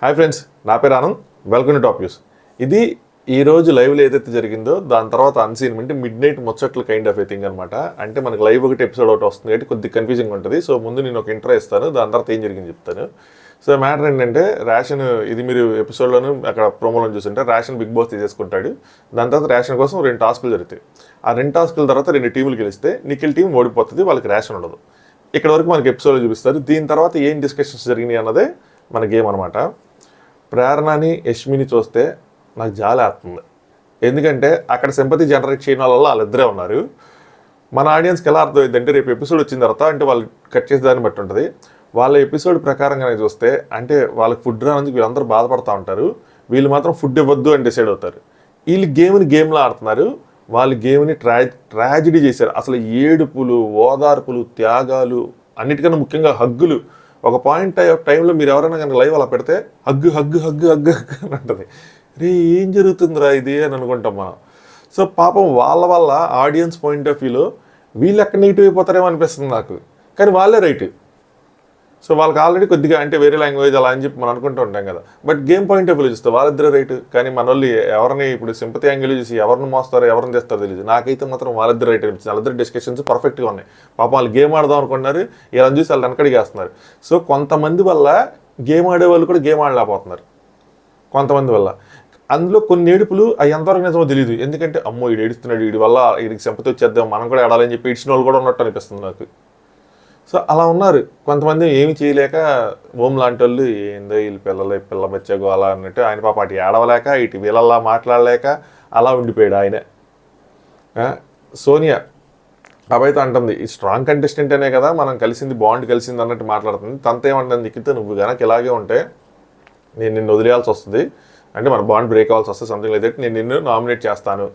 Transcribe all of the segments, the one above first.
Hi friends, నా పేరు Anand. Welcome to top news. ఇది ఈ రోజు లైవ్లో ఏదైతే జరిగిందో దాని తర్వాత అన్సీన్ అంటే మిడ్ నైట్ ముచ్చట్లు కైండ్ ఆఫ్ ఏ థింగ్ అనమాట. అంటే మనకి లైవ్ ఒకటి ఎపిసోడ్ ఒకటి వస్తుంది కాబట్టి కొద్దిగా కన్ఫ్యూజింగ్ ఉంటుంది. సో ముందు నేను ఒక ఇంట్రో ఇస్తాను, దాని తర్వాత ఏం జరిగింది చెప్తాను. సో మ్యాటర్ ఏంటంటే రేషన్, ఇది మీరు ఎపిసోడ్లోను అక్కడ ప్రోమోలో చూస్తుంటే రేషన్ బిగ్ బాస్ తీసేసుకుంటాడు. దాని తర్వాత రేషన్ కోసం 2 టాస్కులు జరుగుతాయి. ఆ 2 టాస్కుల తర్వాత 2 టీములు గెలిస్తే నిఖిల్ టీం ఓడిపోతుంది, వాళ్ళకి రేషన్ ఉండదు. ఇక్కడ వరకు మనకి ఎపిసోడ్లో చూపిస్తారు. దీని తర్వాత ఏం డిస్కషన్స్ జరిగినాయి అన్నదే మన గేమ్ అనమాట. ప్రేరణని, యష్మిని చూస్తే నాకు జాలి వేస్తుంది. ఎందుకంటే అక్కడ సింపతి జనరేట్ చేయడం వల్ల వాళ్ళిద్దరే ఉన్నారు. మన ఆడియన్స్కి ఎలా అర్థమైంది అంటే రేపు ఎపిసోడ్ వచ్చిన తర్వాత అంటే వాళ్ళు కట్ చేసే దాన్ని బట్టి ఉంటుంది. వాళ్ళ ఎపిసోడ్ ప్రకారంగానే చూస్తే అంటే వాళ్ళకి ఫుడ్ రానందుకు వీళ్ళందరూ బాధపడుతూ ఉంటారు. వీళ్ళు మాత్రం ఫుడ్ ఇవ్వద్దు అని డిసైడ్ అవుతారు. వీళ్ళు గేమ్లో ఆడుతున్నారు. వాళ్ళు గేమ్ని ట్రాజిడీ చేశారు. అసలు ఏడుపులు, ఓదార్పులు, త్యాగాలు, అన్నిటికన్నా ముఖ్యంగా హగ్గులు. ఒక పాయింట్ టైంలో మీరు ఎవరైనా కనుక లైవ్ అలా పెడితే హగ్గు హగ్గు హగ్గు హగ్గు అని అంటుంది. రే ఏం జరుగుతుందిరా ఇది అని అనుకుంటాం మనం. సో పాపం వాళ్ళ వల్ల ఆడియన్స్ పాయింట్ ఆఫ్ వ్యూలో వీళ్ళు ఎక్కడ నెగిటివ్ అయిపోతారేమో అనిపిస్తుంది నాకు. కానీ వాళ్ళే రైట్. సో వాళ్ళకి ఆల్రెడీ కొద్దిగా అంటే వేరే లాంగ్వేజ్ అలా అని చెప్పి మనం అనుకుంటూ ఉంటాం కదా. But game point of view చూస్తే వాళ్ళిద్దరే రైట్. కానీ మన వాళ్ళు ఎవరిని ఇప్పుడు సింపతి యాంగిల్ చూసి ఎవరిని మోస్తారో ఎవరిని చేస్తారో తెలియదు. నాకైతే మాత్రం వాళ్ళిద్దరు రైట్ అనిపించింది. వాళ్ళిద్దరు డిస్కషన్స్ పర్ఫెక్ట్గా ఉన్నాయి. పాపం వాళ్ళు గేమ్ ఆడదాం అనుకున్నారు, ఇలా చూసి వాళ్ళు వెనకడికి వేస్తున్నారు. సో కొంతమంది వల్ల గేమ్ ఆడే వాళ్ళు కూడా గేమ్ ఆడలేకపోతున్నారు. కొంతమంది వల్ల అందులో కొన్ని ఏడుపులు అవి ఎంతవరకు నిజమో తెలియదు. ఎందుకంటే అమ్మో వీడు ఏడుస్తున్నాడు, వీడి వల్ల వీడికి సింపతి వచ్చేద్దాం, మనం కూడా ఆడాలని చెప్పి ఇచ్చిన వాళ్ళు కూడా ఉన్నట్టు అనిపిస్తుంది నాకు. సో అలా ఉన్నారు కొంతమంది. ఏమి చేయలేక ఓం లాంటి వాళ్ళు ఏందో వీళ్ళు పిల్ల బచ్చగో అలా అన్నట్టు ఆయన పాప అటు ఏడవలేక ఇటు వీళ్ళల్లా మాట్లాడలేక అలా ఉండిపోయాడు ఆయన. సోనియా అబ్బాయితో అంటుంది ఈ స్ట్రాంగ్ కంటెస్టెంట్ అనే కదా మనం కలిసింది, బాండ్ కలిసింది అన్నట్టు మాట్లాడుతుంది. తనతో ఏమంటుంది, నిఖిత నువ్వు కనుక ఇలాగే ఉంటే నేను నిన్ను వదిలేయాల్సి వస్తుంది, అంటే మన బాండ్ బ్రేక్ అవ్వాల్సి వస్తుంది, సంథింగ్ లైక్ దట్, నేను నిన్ను నామినేట్ చేస్తాను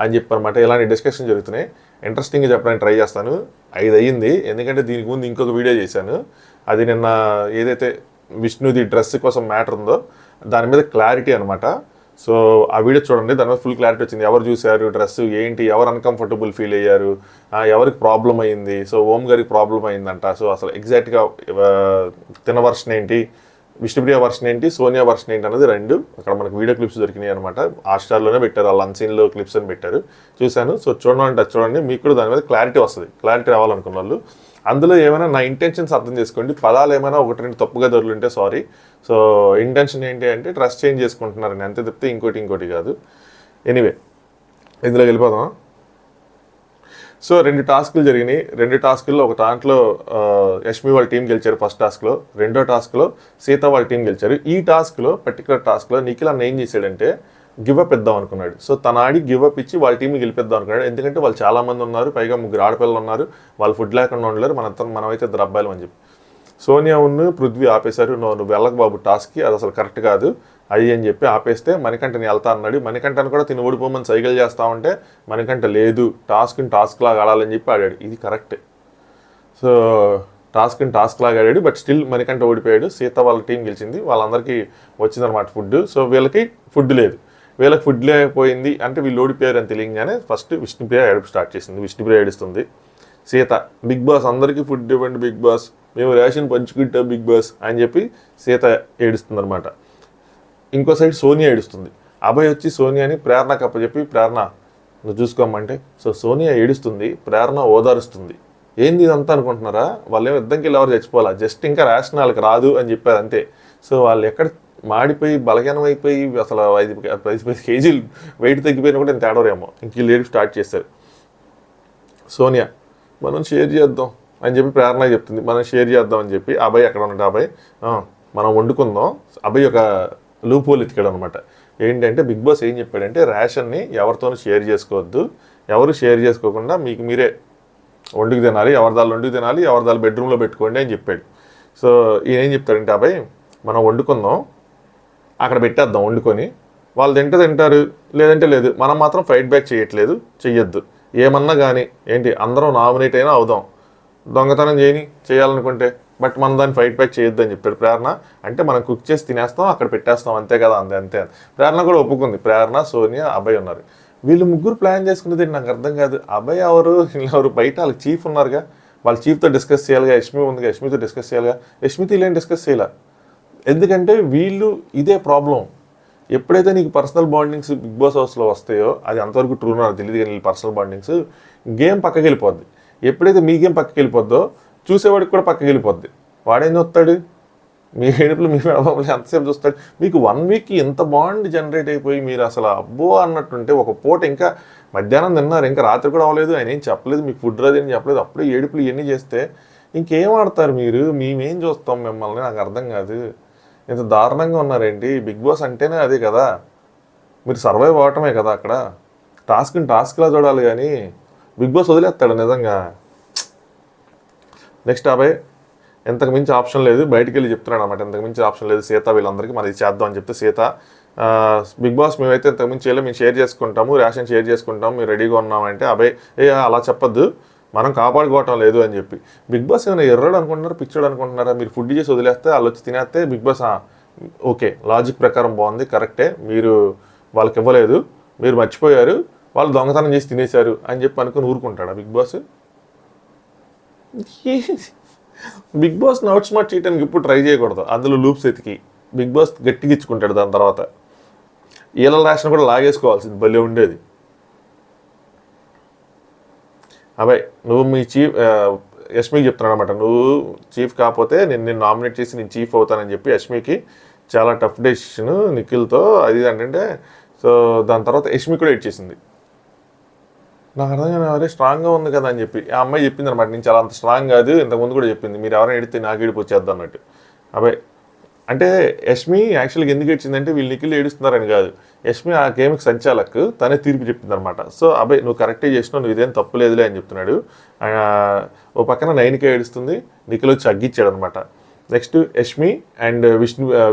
అని చెప్పనమాట. ఇలాంటి డిస్కషన్ జరుగుతున్నాయి. ఇంట్రెస్టింగ్గా చెప్పడానికి ట్రై చేస్తాను. 5 అయ్యింది. ఎందుకంటే దీనికి ముందు ఇంకొక వీడియో చేశాను. అది నిన్న ఏదైతే విష్ణుది డ్రెస్ కోసం మ్యాటర్ ఉందో దాని మీద క్లారిటీ అనమాట. సో ఆ వీడియో చూడండి, దాని మీద ఫుల్ క్లారిటీ వచ్చింది. ఎవరు చూశారు డ్రెస్ ఏంటి, ఎవరు అన్కంఫర్టబుల్ ఫీల్ అయ్యారు, ఎవరికి ప్రాబ్లం అయింది. సో ఓం గారికి ప్రాబ్లం అయిందంట. సో అసలు ఎగ్జాక్ట్గా తిన వర్షన్ ఏంటి, విష్ణుప్రియ వర్షన్ ఏంటి, సోనియా వర్షన్ ఏంటి అన్నది 2 అక్కడ మనకు వీడియో క్లిప్స్ దొరికినాయి అనమాట. హాట్‌స్టార్లోనే పెట్టారు, వాళ్ళ అన్సీన్లో క్లిప్స్ అని పెట్టారు, చూశాను. సో చూడండి, మీకు కూడా దాని మీద క్లారిటీ వస్తుంది. క్లారిటీ రావాలనుకున్న వాళ్ళు అందులో ఏమైనా నా ఇంటెన్షన్స్ అర్థం చేసుకోండి. పదాలు ఏమైనా 1-2 తప్పుగా దొరుకుంటే సారీ. సో ఇంటెన్షన్ ఏంటి అంటే డ్రెస్ చేంజ్ చేసుకుంటున్నారని, అంతే తప్పితే ఇంకోటి కాదు. ఎనీవే ఇందులోకి వెళ్ళిపోదాం. సో 2 టాస్కులు జరిగినాయి. 2 టాస్కుల్లో ఒక దాంట్లో యష్మి వాళ్ళ టీం గెలిచారు ఫస్ట్ టాస్క్లో. రెండో టాస్క్లో సీత వాళ్ళ టీం గెలిచారు. ఈ టాస్క్లో పర్టికులర్ టాస్క్లో నిఖిల్ అన్న ఏం చేశాడంటే గివప్ ఇద్దాం అనుకున్నాడు. సో తన ఆడి గివప్ ఇచ్చి వాళ్ళ టీంని గెలిపిద్దాం అనుకున్నాడు. ఎందుకంటే వాళ్ళు చాలామంది ఉన్నారు, పైగా 3 ఆడపిల్లలు ఉన్నారు, వాళ్ళు ఫుడ్ లేకుండా ఉండలేరు, మనమైతే 2 అబ్బాయిలు అని చెప్పి సోనియా ఉన్ను పృథ్వీ ఆపేశారు. నువ్వు వెళ్ళక బాబు టాస్క్కి, అది అసలు కరెక్ట్ కాదు అది అని చెప్పి ఆపేస్తే మణికంఠని వెళ్తా అన్నాడు. మణికంఠని కూడా తిని ఓడిపోమని సైకిల్ చేస్తా ఉంటే మణికంఠ లేదు, టాస్క్ లాగా ఆడాలని చెప్పి ఆడాడు. ఇది కరెక్ట్. సో టాస్క్ లాగా ఆడాడు. బట్ స్టిల్ మణికంఠ ఓడిపోయాడు. సీత వాళ్ళ టీం గెలిచింది, వాళ్ళందరికీ వచ్చిందనమాట ఫుడ్. సో వీళ్ళకి ఫుడ్ లేదు. వీళ్ళకి ఫుడ్ లేకపోయింది అంటే వీళ్ళు ఓడిపోయారు అని తెలియగానే ఫస్ట్ విష్ణుప్రియ ఏడుపు స్టార్ట్ చేసింది. విష్ణుప్రియ ఏడుస్తుంది. సీత బిగ్ బాస్ అందరికీ ఫుడ్ ఇవ్వండి బిగ్ బాస్, మేము రేషన్ పంచుకుంటాం బిగ్ బాస్ అని చెప్పి సీత ఏడుస్తుంది అనమాట. ఇంకో సైడ్ సోనియా ఏడుస్తుంది. అభయ్ వచ్చి సోనియాని ప్రేరణకు అప్పచెప్పి ప్రేరణ నువ్వు చూసుకోమంటే, సో సోనియా ఏడుస్తుంది, ప్రేరణ ఓదారుస్తుంది. ఏంది ఇదంతా అనుకుంటున్నారా? వాళ్ళు ఏమో యుద్ధంకి వెళ్ళి ఎవరు చచ్చిపోవాలా, జస్ట్ ఇంకా రేషన్ వాళ్ళకి రాదు అని చెప్పారు అంతే. సో వాళ్ళు ఎక్కడ మాడిపోయి బలహీనం అయిపోయి అసలు 5 కేజీలు వెయిట్ తగ్గిపోయినా కూడా ఇంత తేడరేమో ఇంక వీళ్ళు ఏడుపు స్టార్ట్ చేశారు. సోనియా మనం షేర్ చేద్దాం అని చెప్పి ప్రేరణ చెప్తుంది, మనం షేర్ చేద్దాం అని చెప్పి. అభయ్ ఎక్కడ ఉన్నట్టు అభయ్ మనం వండుకుందాం. అభయ్ ఒక లూప్ హోల్ ఎత్తికాడు అనమాట. ఏంటంటే బిగ్ బాస్ ఏం చెప్పాడంటే రేషన్ని ఎవరితోనూ షేర్ చేసుకోవద్దు, ఎవరు షేర్ చేసుకోకుండా మీకు మీరే వండుకు తినాలి, ఎవరిదాలు వండుకు తినాలి, ఎవరిదాలు బెడ్రూమ్లో పెట్టుకోండి అని చెప్పాడు. సో ఈయన ఏం చెప్తాడంటే అబ్బాయి మనం వండుకుందాం, అక్కడ పెట్టేద్దాం వండుకొని, వాళ్ళు తింటారు లేదంటే లేదు, మనం మాత్రం ఫైట్ బ్యాక్ చెయ్యొద్దు. ఏమన్నా కానీ ఏంటి అందరం నామినేట్ అయినా అవుదాం, దొంగతనం చేయాలనుకుంటే, బట్ మనం దాన్ని ఫైట్ బ్యాక్ చేయొద్దని చెప్పాడు ప్రేరణ. అంటే మనం కుక్ చేసి తినేస్తాం, అక్కడ పెట్టేస్తాం అంతే కదా, అంతే. ప్రేరణ కూడా ఒప్పుకుంది. ప్రేరణ, సోనియా, అభయ్ ఉన్నారు. వీళ్ళు 3 ప్లాన్ చేసుకునేది నాకు అర్థం కాదు. అభయ్ ఎవరు బయట వాళ్ళకి చీఫ్ ఉన్నారుగా, వాళ్ళ చీఫ్తో డిస్కస్ చేయాలిగా. యష్మి ఉందిగా, యష్మితో డిస్కస్ చేయాలిగా. యష్మితో ఇలా డిస్కస్ చేయాలి. ఎందుకంటే వీళ్ళు ఇదే ప్రాబ్లం. ఎప్పుడైతే నీకు పర్సనల్ బాండింగ్స్ బిగ్ బాస్ హౌస్లో వస్తాయో, అది అంతవరకు ట్రూ నాకు తెలియదు కానీ పర్సనల్ బాండింగ్స్, గేమ్ పక్కకి వెళ్ళిపోద్ది. ఎప్పుడైతే మీ గేమ్ పక్కకి వెళ్ళిపోద్దో చూసేవాడికి కూడా పక్కకి వెళ్ళిపోద్ది. వాడేం చూస్తాడు? మీ ఏడుపులు మీ మెడబాబులు ఎంతసేపు చూస్తాడు? మీకు 1 వీక్ ఎంత బాండ్ జనరేట్ అయిపోయి మీరు అసలు అబ్బో అన్నట్టుంటే, ఒక పూట ఇంకా మధ్యాహ్నం తిన్నారు, ఇంకా రాత్రి కూడా అవ్వలేదు, ఆయన ఏం చెప్పలేదు, మీకు ఫుడ్ రాదు అని చెప్పలేదు, అప్పుడే ఏడుపులు ఇవన్నీ చేస్తే ఇంకేం ఆడతారు మీరు? మేమేం చూస్తాం మిమ్మల్ని? నాకు అర్థం కాదు. ఇంత దారుణంగా ఉన్నారేంటి? బిగ్ బాస్ అంటేనే అదే కదా, మీరు సర్వైవ్ అవటమే కదా అక్కడ. టాస్క్లా చూడాలి కానీ బిగ్ బాస్ వదిలేస్తాడు నిజంగా. నెక్స్ట్ అబ్బాయి, ఎంతకు మించి ఆప్షన్ లేదు, బయటికి వెళ్ళి చెప్తున్నాడు అనమాట, ఎంతకు మించి ఆప్షన్ లేదు సీత వీళ్ళందరికీ మరి చేద్దాం అని చెప్తే, సీత బిగ్ బాస్ మేమైతే ఇంతకు మించి చేయలేదు, మేము షేర్ చేసుకుంటాము, రేషన్ షేర్ చేసుకుంటాము, మేము రెడీగా ఉన్నామంటే, అబ్బాయి అలా చెప్పొద్దు, మనం కాపాడుకోవటం లేదు అని చెప్పి. బిగ్ బాస్ ఏమైనా ఎర్రడు అనుకుంటున్నారా, పిచ్చోడు అనుకుంటున్నారా? మీరు ఫుడ్ చేసి వదిలేస్తే వాళ్ళు వచ్చి తినేస్తే బిగ్ బాస్ ఓకే లాజిక్ ప్రకారం బాగుంది, కరెక్టే, మీరు వాళ్ళకి ఇవ్వలేదు, మీరు మర్చిపోయారు, వాళ్ళు దొంగతనం చేసి తినేశారు అని చెప్పి అనుకుని ఊరుకుంటాడా బిగ్ బాస్? బిగ్ బాస్ని అవుట్ స్మార్ట్ చేయడానికి ఇప్పుడు ట్రై చేయకూడదు, అందులో లూప్స్ ఎతికి బిగ్ బాస్ గట్టిగా ఇచ్చుకుంటాడు. దాని తర్వాత ఈల రేషన్ కూడా లాగేసుకోవాల్సింది, భలే ఉండేది. అబ్బాయి నువ్వు మీ చీఫ్ యష్మికి చెప్తున్నాడు అనమాట, నువ్వు చీఫ్ కాకపోతే నేను నామినేట్ చేసి నేను చీఫ్ అవుతానని చెప్పి యష్మికి చాలా టఫ్ డెసిషన్ నిఖిల్తో అది అంటే. సో దాని తర్వాత యష్మి కూడా ఇచ్చేసింది. నాకు అర్థం కానీ ఎవరే స్ట్రాంగ్గా ఉంది కదా అని చెప్పి ఆ అమ్మాయి చెప్పింది అనమాట, నేను చాలా అంత స్ట్రాంగ్ కాదు, ఇంతకుముందు కూడా చెప్పింది, మీరు ఎవరైనా ఎడితే నాకు ఏడిపోచ్చేద్దాం అన్నట్టు. అబ్బాయి అంటే యష్మి యాక్చువల్గా ఎందుకు ఏడ్చిందంటే వీళ్ళు నిఖిల్ ఏడుస్తున్నారని కాదు, యష్మి ఆ గేమ్కి సంచాలకు తనే తీర్పు చెప్పింది అనమాట. సో అబ్బాయి నువ్వు కరెక్టే చేసినావు, నువ్వు ఇదేం తప్పు లేదులే అని చెప్తున్నాడు. ఓ పక్కన నైన్కే ఏడుస్తుంది, నిఖిల్ వచ్చి అగ్గిచ్చాడు అనమాట. నెక్స్ట్ యష్మి అండ్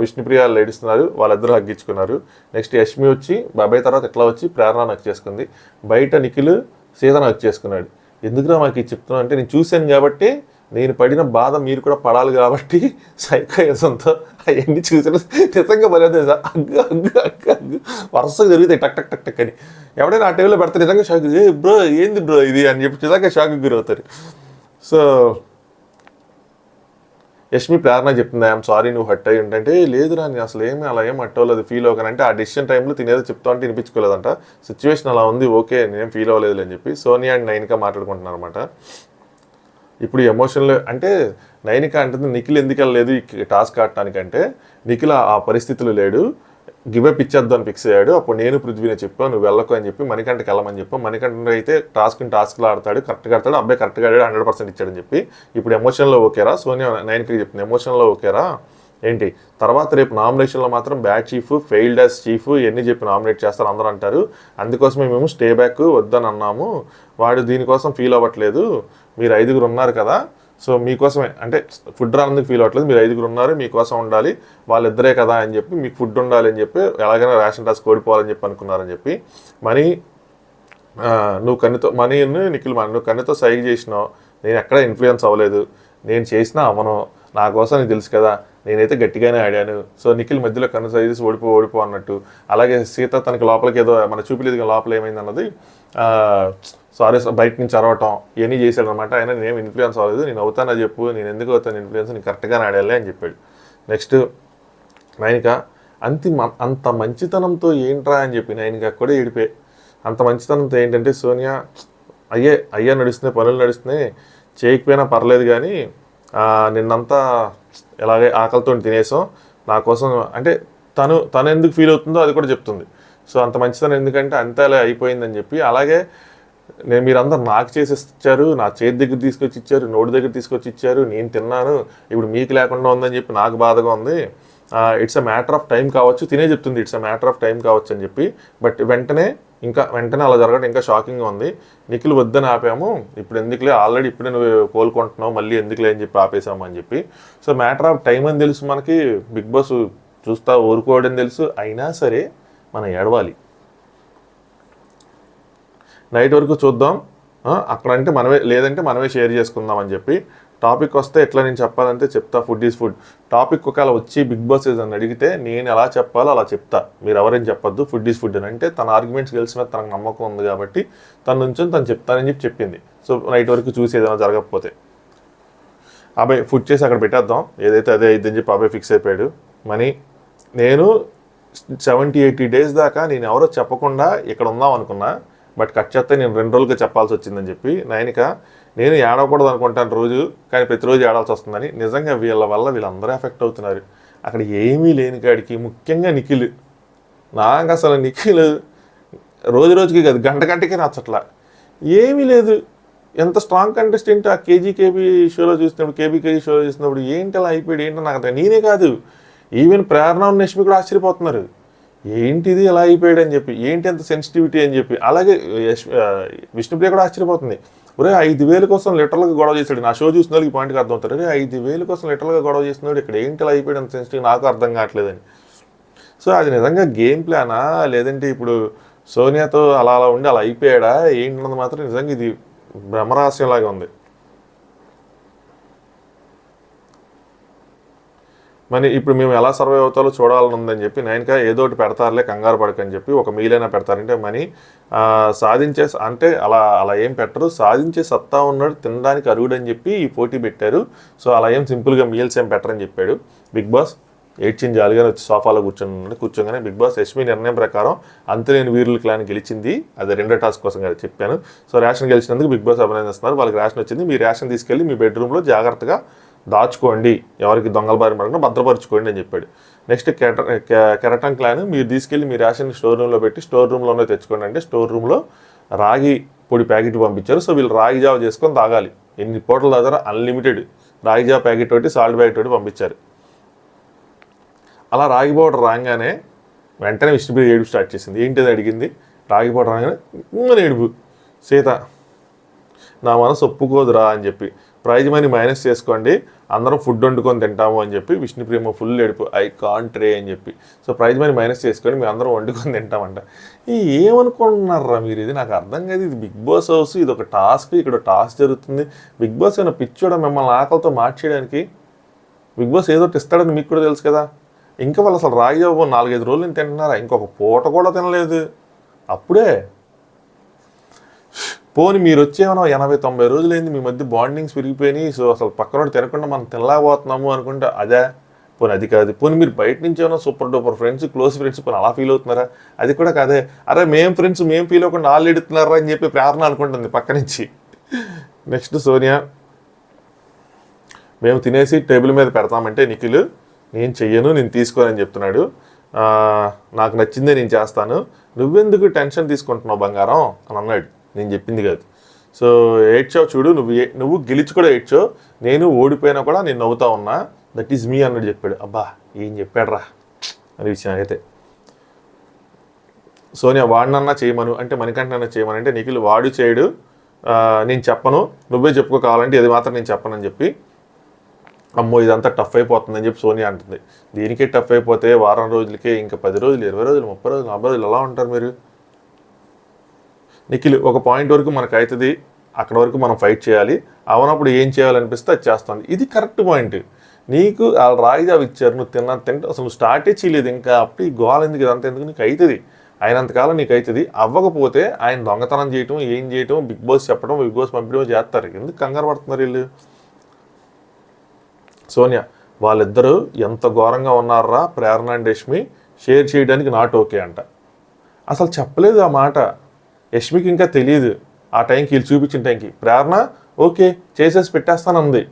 విష్ణుప్రియ ఏడుస్తున్నారు, వాళ్ళిద్దరూ హగ్గించుకున్నారు. నెక్స్ట్ యష్మి వచ్చి బాబాయ్ తర్వాత ఎట్లా వచ్చి ప్రేరణ హక్ చేసుకుంది. బయట నిఖిల్ సీతను హక్ చేసుకున్నాడు. ఎందుకురా మాకు ఇది చెప్తున్నావు అంటే, నేను చూశాను కాబట్టి, నేను పడిన బాధ మీరు కూడా పడాలి కాబట్టి సైకాయసంతో అవన్నీ చూసిన నిజంగా పర్లేదు సార్, అగ్గు వరుసగా జరుగుతాయి టక్ టక్ టక్ టక్ అని. ఎవడైనా ఆ టైంలో పెడితే నిజంగా షాక్, బ్రో ఏంది బ్రో ఇది అని చెప్పి నిజంగా షాక్కి గురవుతారు. సో యష్మి ప్రేరణ చెప్తుంది, ఐఎమ్ సారీ నువ్వు హట్ అయ్యి ఉంటే, లేదురా నేను అసలు ఏమి అలా ఏం హట్ అవ్వలేదు, ఫీల్ అవ్వకనంటే ఆ డెసిషన్ టైంలో తినేదో చెప్తా అంటే వినిపించుకోలేదంట, సిచ్యువేషన్ అలా ఉంది, ఓకే నేనేం ఫీల్ అవ్వలేదు అని చెప్పి సోనియా అండ్ నైనికా మాట్లాడుకుంటున్నారు అనమాట. ఇప్పుడు ఎమోషనల్ అంటే నైనిక అంటుంది నిఖిల్ ఎందుకు వెళ్ళలేదు ఈ టాస్క్ ఆడటానికంటే, నిఖిల్ ఆ పరిస్థితులు లేడు, గివప్ ఇచ్చేద్దాం అని ఫిక్స్ అయ్యాడు. అప్పుడు నేను పృథ్వీనే చెప్పాను నువ్వు వెళ్ళకు అని చెప్పి, మణికంటకి వెళ్ళమని చెప్పాను. మణికంట అయితే టాస్క్లో ఆడతాడు, కరెక్ట్గా ఆడతాడు, అబ్బాయి కరెక్ట్గా ఆడాడు, 100% ఇచ్చాడని చెప్పి. ఇప్పుడు ఎమోషన్లో ఓకేరా? సోనియా నైన్కి చెప్తుంది ఎమోషన్లో ఓకేరా ఏంటి, తర్వాత రేపు నామినేషన్లో మాత్రం bad chief, failed as chief ఇవన్నీ చెప్పి నామినేట్ చేస్తారు అందరూ అంటారు, అందుకోసమే మేము స్టే బ్యాక్ వద్దని అన్నాము, వాడు దీనికోసం ఫీల్ అవ్వట్లేదు, మీరు 5 ఉన్నారు కదా, సో మీకోసమే అంటే ఫుడ్ రానందుకు ఫీల్ అవ్వట్లేదు, మీరు 5 ఉన్నారు మీకోసం ఉండాలి, వాళ్ళిద్దరే కదా అని చెప్పి మీకు ఫుడ్ ఉండాలి అని చెప్పి, ఎలాగైనా రేషన్ టాస్క్ ఓడిపోవాలని చెప్పి అనుకున్నారని చెప్పి. నువ్వు నిఖిల్ నువ్వు కన్నుతో సైగ్ చేసినావు, నేను ఎక్కడ ఇన్ఫ్లుయెన్స్ అవ్వలేదు, నేను చేసినా అవ్వను, నా కోసం నీకు తెలుసు కదా, నేనైతే గట్టిగానే ఆడాను. సో నిఖిల్ మధ్యలో కన్ను సైజెస్ ఓడిపో అన్నట్టు. అలాగే సీత తనకి లోపలికి ఏదో మన చూపిలేదు లోపల ఏమైంది అన్నది, సారీ బయట నుంచి అరవటం ఇవన్నీ చేశాడు అనమాట. ఆయన నేనేం ఇన్ఫ్లుయెన్స్ అవ్వలేదు, నేను అవుతానో చెప్పు, నేను ఎందుకు అవుతాను ఇన్ఫ్లుయెన్స్, నేను కరెక్ట్గానే ఆడాలి అని చెప్పాడు. నెక్స్ట్ నైనిక అంత మంచితనంతో ఏంట్రా అని చెప్పి నైనిక కూడా ఏడిపోయి, అంత మంచితనంతో ఏంటంటే సోనియా అయ్యా నడుస్తున్నాయి, పనులు నడుస్తున్నాయి, చేయకపోయినా పర్లేదు కానీ నిన్నంతా ఎలాగే ఆకలితో తినేసాం, నా కోసం అంటే తను ఎందుకు ఫీల్ అవుతుందో అది కూడా చెప్తుంది. సో అంత మంచితనం ఎందుకంటే అంతా అలా అయిపోయిందని చెప్పి. అలాగే మీరందరూ నాకు చేసి ఇచ్చారు, నా చేతి దగ్గర తీసుకొచ్చి ఇచ్చారు, నోటి దగ్గర తీసుకొచ్చి ఇచ్చారు, నేను తిన్నాను, ఇప్పుడు మీకు లేకుండా ఉందని చెప్పి నాకు బాధగా ఉంది, it's a matter of time కావచ్చు, తినే చెప్తుంది it's a matter of time కావచ్చు అని చెప్పి. బట్ వెంటనే అలా జరగడం ఇంకా షాకింగ్గా ఉంది. నిఖిల్ వద్దని ఆపాము, ఇప్పుడు ఎందుకులే, ఆల్రెడీ ఇప్పుడే నువ్వు కోలుకుంటున్నావు, మళ్ళీ ఎందుకులే అని చెప్పి ఆపేసాము అని చెప్పి. సో మ్యాటర్ ఆఫ్ టైం అని తెలుసు మనకి, బిగ్ బాస్ చూస్తా ఊరుకోవడం తెలుసు, అయినా సరే మనం ఏడవాలి. నైట్ వరకు చూద్దాం, అక్కడంటే లేదంటే మనమే షేర్ చేసుకుందాం అని చెప్పి. టాపిక్ వస్తే ఎట్లా నేను చెప్పాలంటే చెప్తా, ఫుడ్ ఈజ్ ఫుడ్. టాపిక్ ఒకవేళ వచ్చి బిగ్ బాస్ అని అడిగితే నేను ఎలా చెప్పాలో అలా చెప్తా, మీరు ఎవరైనా చెప్పొద్దు, ఫుడ్ ఈజ్ ఫుడ్ అని. అంటే తన ఆర్గ్యుమెంట్స్ గెలిచిన తనకు నమ్మకం ఉంది కాబట్టి తన నుంచి తను చెప్తానని చెప్పింది. సో నైట్ వరకు చూసి ఏదైనా జరగకపోతే అబ్బాయి ఫుడ్ చేసి అక్కడ పెట్టేద్దాం, ఏదైతే అదే అయిద్దని చెప్పి అబ్బాయి ఫిక్స్ అయిపోయాడు. మనీ నేను 70-80 డేస్ దాకా నేను ఎవరో చెప్పకుండా ఇక్కడ ఉందాం అనుకున్నా, బట్ కట్ చేస్తే నేను 2 రోజులుగా చెప్పాల్సి వచ్చిందని చెప్పి నైనిక నేను ఏడవకూడదు అనుకుంటాను రోజు, కానీ ప్రతిరోజు ఏడాల్సి వస్తుందని. నిజంగా వీళ్ళ వల్ల వీళ్ళందరూ ఎఫెక్ట్ అవుతున్నారు. అక్కడ ఏమీ లేని కాడికి ముఖ్యంగా నిఖిల్, నాకు అసలు నిఖిల్ రోజు రోజుకి కాదు గంట గంటకే నచ్చట్లా. ఏమీ లేదు, ఎంత స్ట్రాంగ్ కంటెస్టెంట్ ఆ కేబీ షోలో చూసినప్పుడు, కేబీ షోలో చూసినప్పుడు ఏంటి అలా అయిపోయాడు ఏంటో నాకు అర్థం. నేనే కాదు, ఈవెన్ ప్రేరణ యష్మి కూడా ఆశ్చర్యపోతున్నారు, ఏంటిది ఎలా అయిపోయాడు అని చెప్పి, ఏంటి అంత సెన్సిటివిటీ అని చెప్పి. అలాగే విష్ణుప్రియ కూడా ఆశ్చర్యపోతుంది, ఒరే 5,000 కోసం లిటరల్గా గొడవ చేశాడు. నా షో చూసిన వాళ్ళకి పాయింట్కి అర్థం అవుతారు, అరే 5,000 కోసం లిటరల్గా గొడవ చేస్తున్నాడు, ఇక్కడ ఏంటి అలా అయిపోయాడు అంత సెన్సిటివ్, నాకు అర్థం కావట్లేదని. సో అది నిజంగా గేమ్ ప్లానా, లేదంటే ఇప్పుడు సోనియాతో అలా అలా ఉండి అలా అయిపోయాడా ఏంటన్నది మాత్రం నిజంగా ఇది బ్రహ్మరహస్యంలాగా ఉంది. మరి ఇప్పుడు మేము ఎలా సర్వైవ్ అవుతాలో చూడాలని ఉందని చెప్పి నైన్కా ఏదో ఒకటి పెడతారులే కంగారు పడకని చెప్పి ఒక మీలైనా పెడతారంటే మనీ సాధించే అంటే అలా ఏం పెట్టరు, సాధించే సత్తా ఉన్నాడు తినడానికి అరుగుడని చెప్పి ఈ పోటీ పెట్టారు. సో అలా ఏం సింపుల్గా మీల్స్ ఏం పెట్టరని చెప్పాడు బిగ్ బాస్. ఏడ్చింది జాలిగానే వచ్చి సోఫాలో కూర్చోగానే బిగ్ బాస్ యష్మి నిర్ణయం ప్రకారం అంతులేని వీరుల క్లాన్ గెలిచింది, అది 2వ టాస్క్ కోసం కదా చెప్పాను. సో రేషన్ గెలిచినందుకు బిగ్ బాస్ అభినందిస్తున్నారు. వాళ్ళకి రేషన్ వచ్చింది, మీ రేషన్ తీసుకెళ్ళి మీ బెడ్రూమ్లో జాగ్రత్తగా దాచుకోండి, ఎవరికి దొంగల బారి పడకుండా భద్రపరచుకోండి అని చెప్పాడు. నెక్స్ట్ కెరటన్ క్లాన్ మీరు తీసుకెళ్ళి మీ రేషన్ స్టోర్ రూమ్లో పెట్టి స్టోర్ రూమ్లోనే తెచ్చుకోండి అంటే స్టోర్ రూమ్లో రాగి పొడి ప్యాకెట్ పంపించారు. సో వీళ్ళు రాగి జావ చేసుకొని తాగాలి, ఎన్ని పూటల దగ్గర అన్లిమిటెడ్ రాగి జావ ప్యాకెట్ ఒకటి సాల్ట్ ప్యాకెట్ ఒకటి పంపించారు. అలా రాగి పౌడర్ రాగానే వెంటనే విష్ణుప్రియ ఏడుపు స్టార్ట్ చేసింది. ఏంటిది అడిగింది, రాగి పౌడర్ రాగానే ఏడుపు. సీత నా మనసు ఒప్పుకోదురా అని చెప్పి ప్రైజ్ మనీ మైనస్ చేసుకోండి, అందరం ఫుడ్ వండుకొని తింటాము అని చెప్పి విష్ణుప్రియ ఫుల్ ఏడుపు, ఐ కాంట్ రే అని చెప్పి. సో ప్రైజ్ మనీ మైనస్ చేసుకొని మేము అందరం వండుకొని తింటామంట. ఏమనుకుంటున్నారా మీరు, ఇది నాకు అర్థం కాదు. ఇది బిగ్ బాస్ హౌస్, ఇది ఒక టాస్క్, ఇక్కడ టాస్క్ జరుగుతుంది. బిగ్ బాస్ ఏమైనా పిచ్చోడా మిమ్మల్ని ఆకలితో మార్చేయడానికి? బిగ్ బాస్ ఏదో ఇస్తాడని మీకు కూడా తెలుసు కదా. ఇంకా వాళ్ళు అసలు రాగి 4-5 రోజులు నేను తింటున్నారా, ఇంకొక పూట కూడా తినలేదు అప్పుడే. పోని మీరు వచ్చేమన్నా 80-90 రోజులైంది, మీ మధ్య బాండింగ్స్ పెరిగిపోయినాయి, సో అసలు పక్కన తినకుండా మనం తినలేకపోతున్నాము అనుకుంటే అదే. పోనీ అది కాదు, పోనీ మీరు బయట నుంచి ఏమైనా super duper friends, close friends, పోనీ అలా ఫీల్ అవుతున్నారా? అది కూడా కాదే. అరే మేము ఫ్రెండ్స్ మేము ఫీల్ అవ్వకుండా వాళ్ళు ఎడుతున్నారా అని చెప్పి ప్రేరణ అనుకుంటుంది పక్క నుంచి. నెక్స్ట్ సోనియా, మేము తినేసి టేబుల్ మీద పెడతామంటే నిఖిల్ నేను చెయ్యను, నేను తీసుకోనని చెప్తున్నాడు. నాకు నచ్చిందే నేను చేస్తాను, నువ్వెందుకు టెన్షన్ తీసుకుంటున్నావు బంగారం అని అన్నాడు. నేను చెప్పింది కాదు. సో ఏడ్చావు చూడు, నువ్వు గెలిచి కూడా ఏడ్చావు, నేను ఓడిపోయినా కూడా నేను నవ్వుతా ఉన్నా, దట్ ఈజ్ మీ అన్నట్టు చెప్పాడు. అబ్బా ఏం చెప్పాడు రా అని విషయం. అయితే సోనియా వాడినన్నా చేయమను అంటే మణికంఠనన్నా చేయమని అంటే నిఖిల్ వాడు చేయడు, నేను చెప్పను, నువ్వే చెప్పుకో కావాలంటే ఇది మాత్రం నేను చెప్పనని చెప్పి. అమ్మో ఇదంతా టఫ్ అయిపోతుందని చెప్పి సోనియా అంటుంది. దీనికే టఫ్ అయిపోతే వారం రోజులకే ఇంకా 10 రోజులు 20 రోజులు 30 రోజులు 40 రోజులు ఎలా ఉంటారు మీరు? నిఖిల్ ఒక పాయింట్ వరకు మనకు అవుతుంది, అక్కడ వరకు మనం ఫైట్ చేయాలి, అవనప్పుడు ఏం చేయాలనిపిస్తే అది చేస్తుంది. ఇది కరెక్ట్ పాయింట్. నీకు వాళ్ళు రాగి జావ ఇచ్చారు, నువ్వు తింటే అసలు నువ్వు స్టార్టే చేయలేదు, ఇంకా అప్పుడు ఈ గోల్ ఎందుకు ఇదంతా ఎందుకు, నీకు అవుతుంది, అయినంతకాలం నీకు అవుతుంది. అవ్వకపోతే ఆయన దొంగతనం చేయటం ఏం చేయటం బిగ్ బాస్ చెప్పడం బిగ్ బాస్ పంపించడం చేస్తారు. ఎందుకు కంగారు పడుతున్నారు వీళ్ళు? సోనియా వాళ్ళిద్దరూ ఎంత ఘోరంగా ఉన్నారా ప్రేరణ అండ్ యష్మి, షేర్ చేయడానికి నాట్ ఓకే అంట. అసలు చెప్పలేదు ఆ మాట, యష్మికి ఇంకా తెలియదు. ఆ టైంకి వీళ్ళు చూపించిన టైంకి ప్రేరణ ఓకే చేసేసి పెట్టేస్తానంది,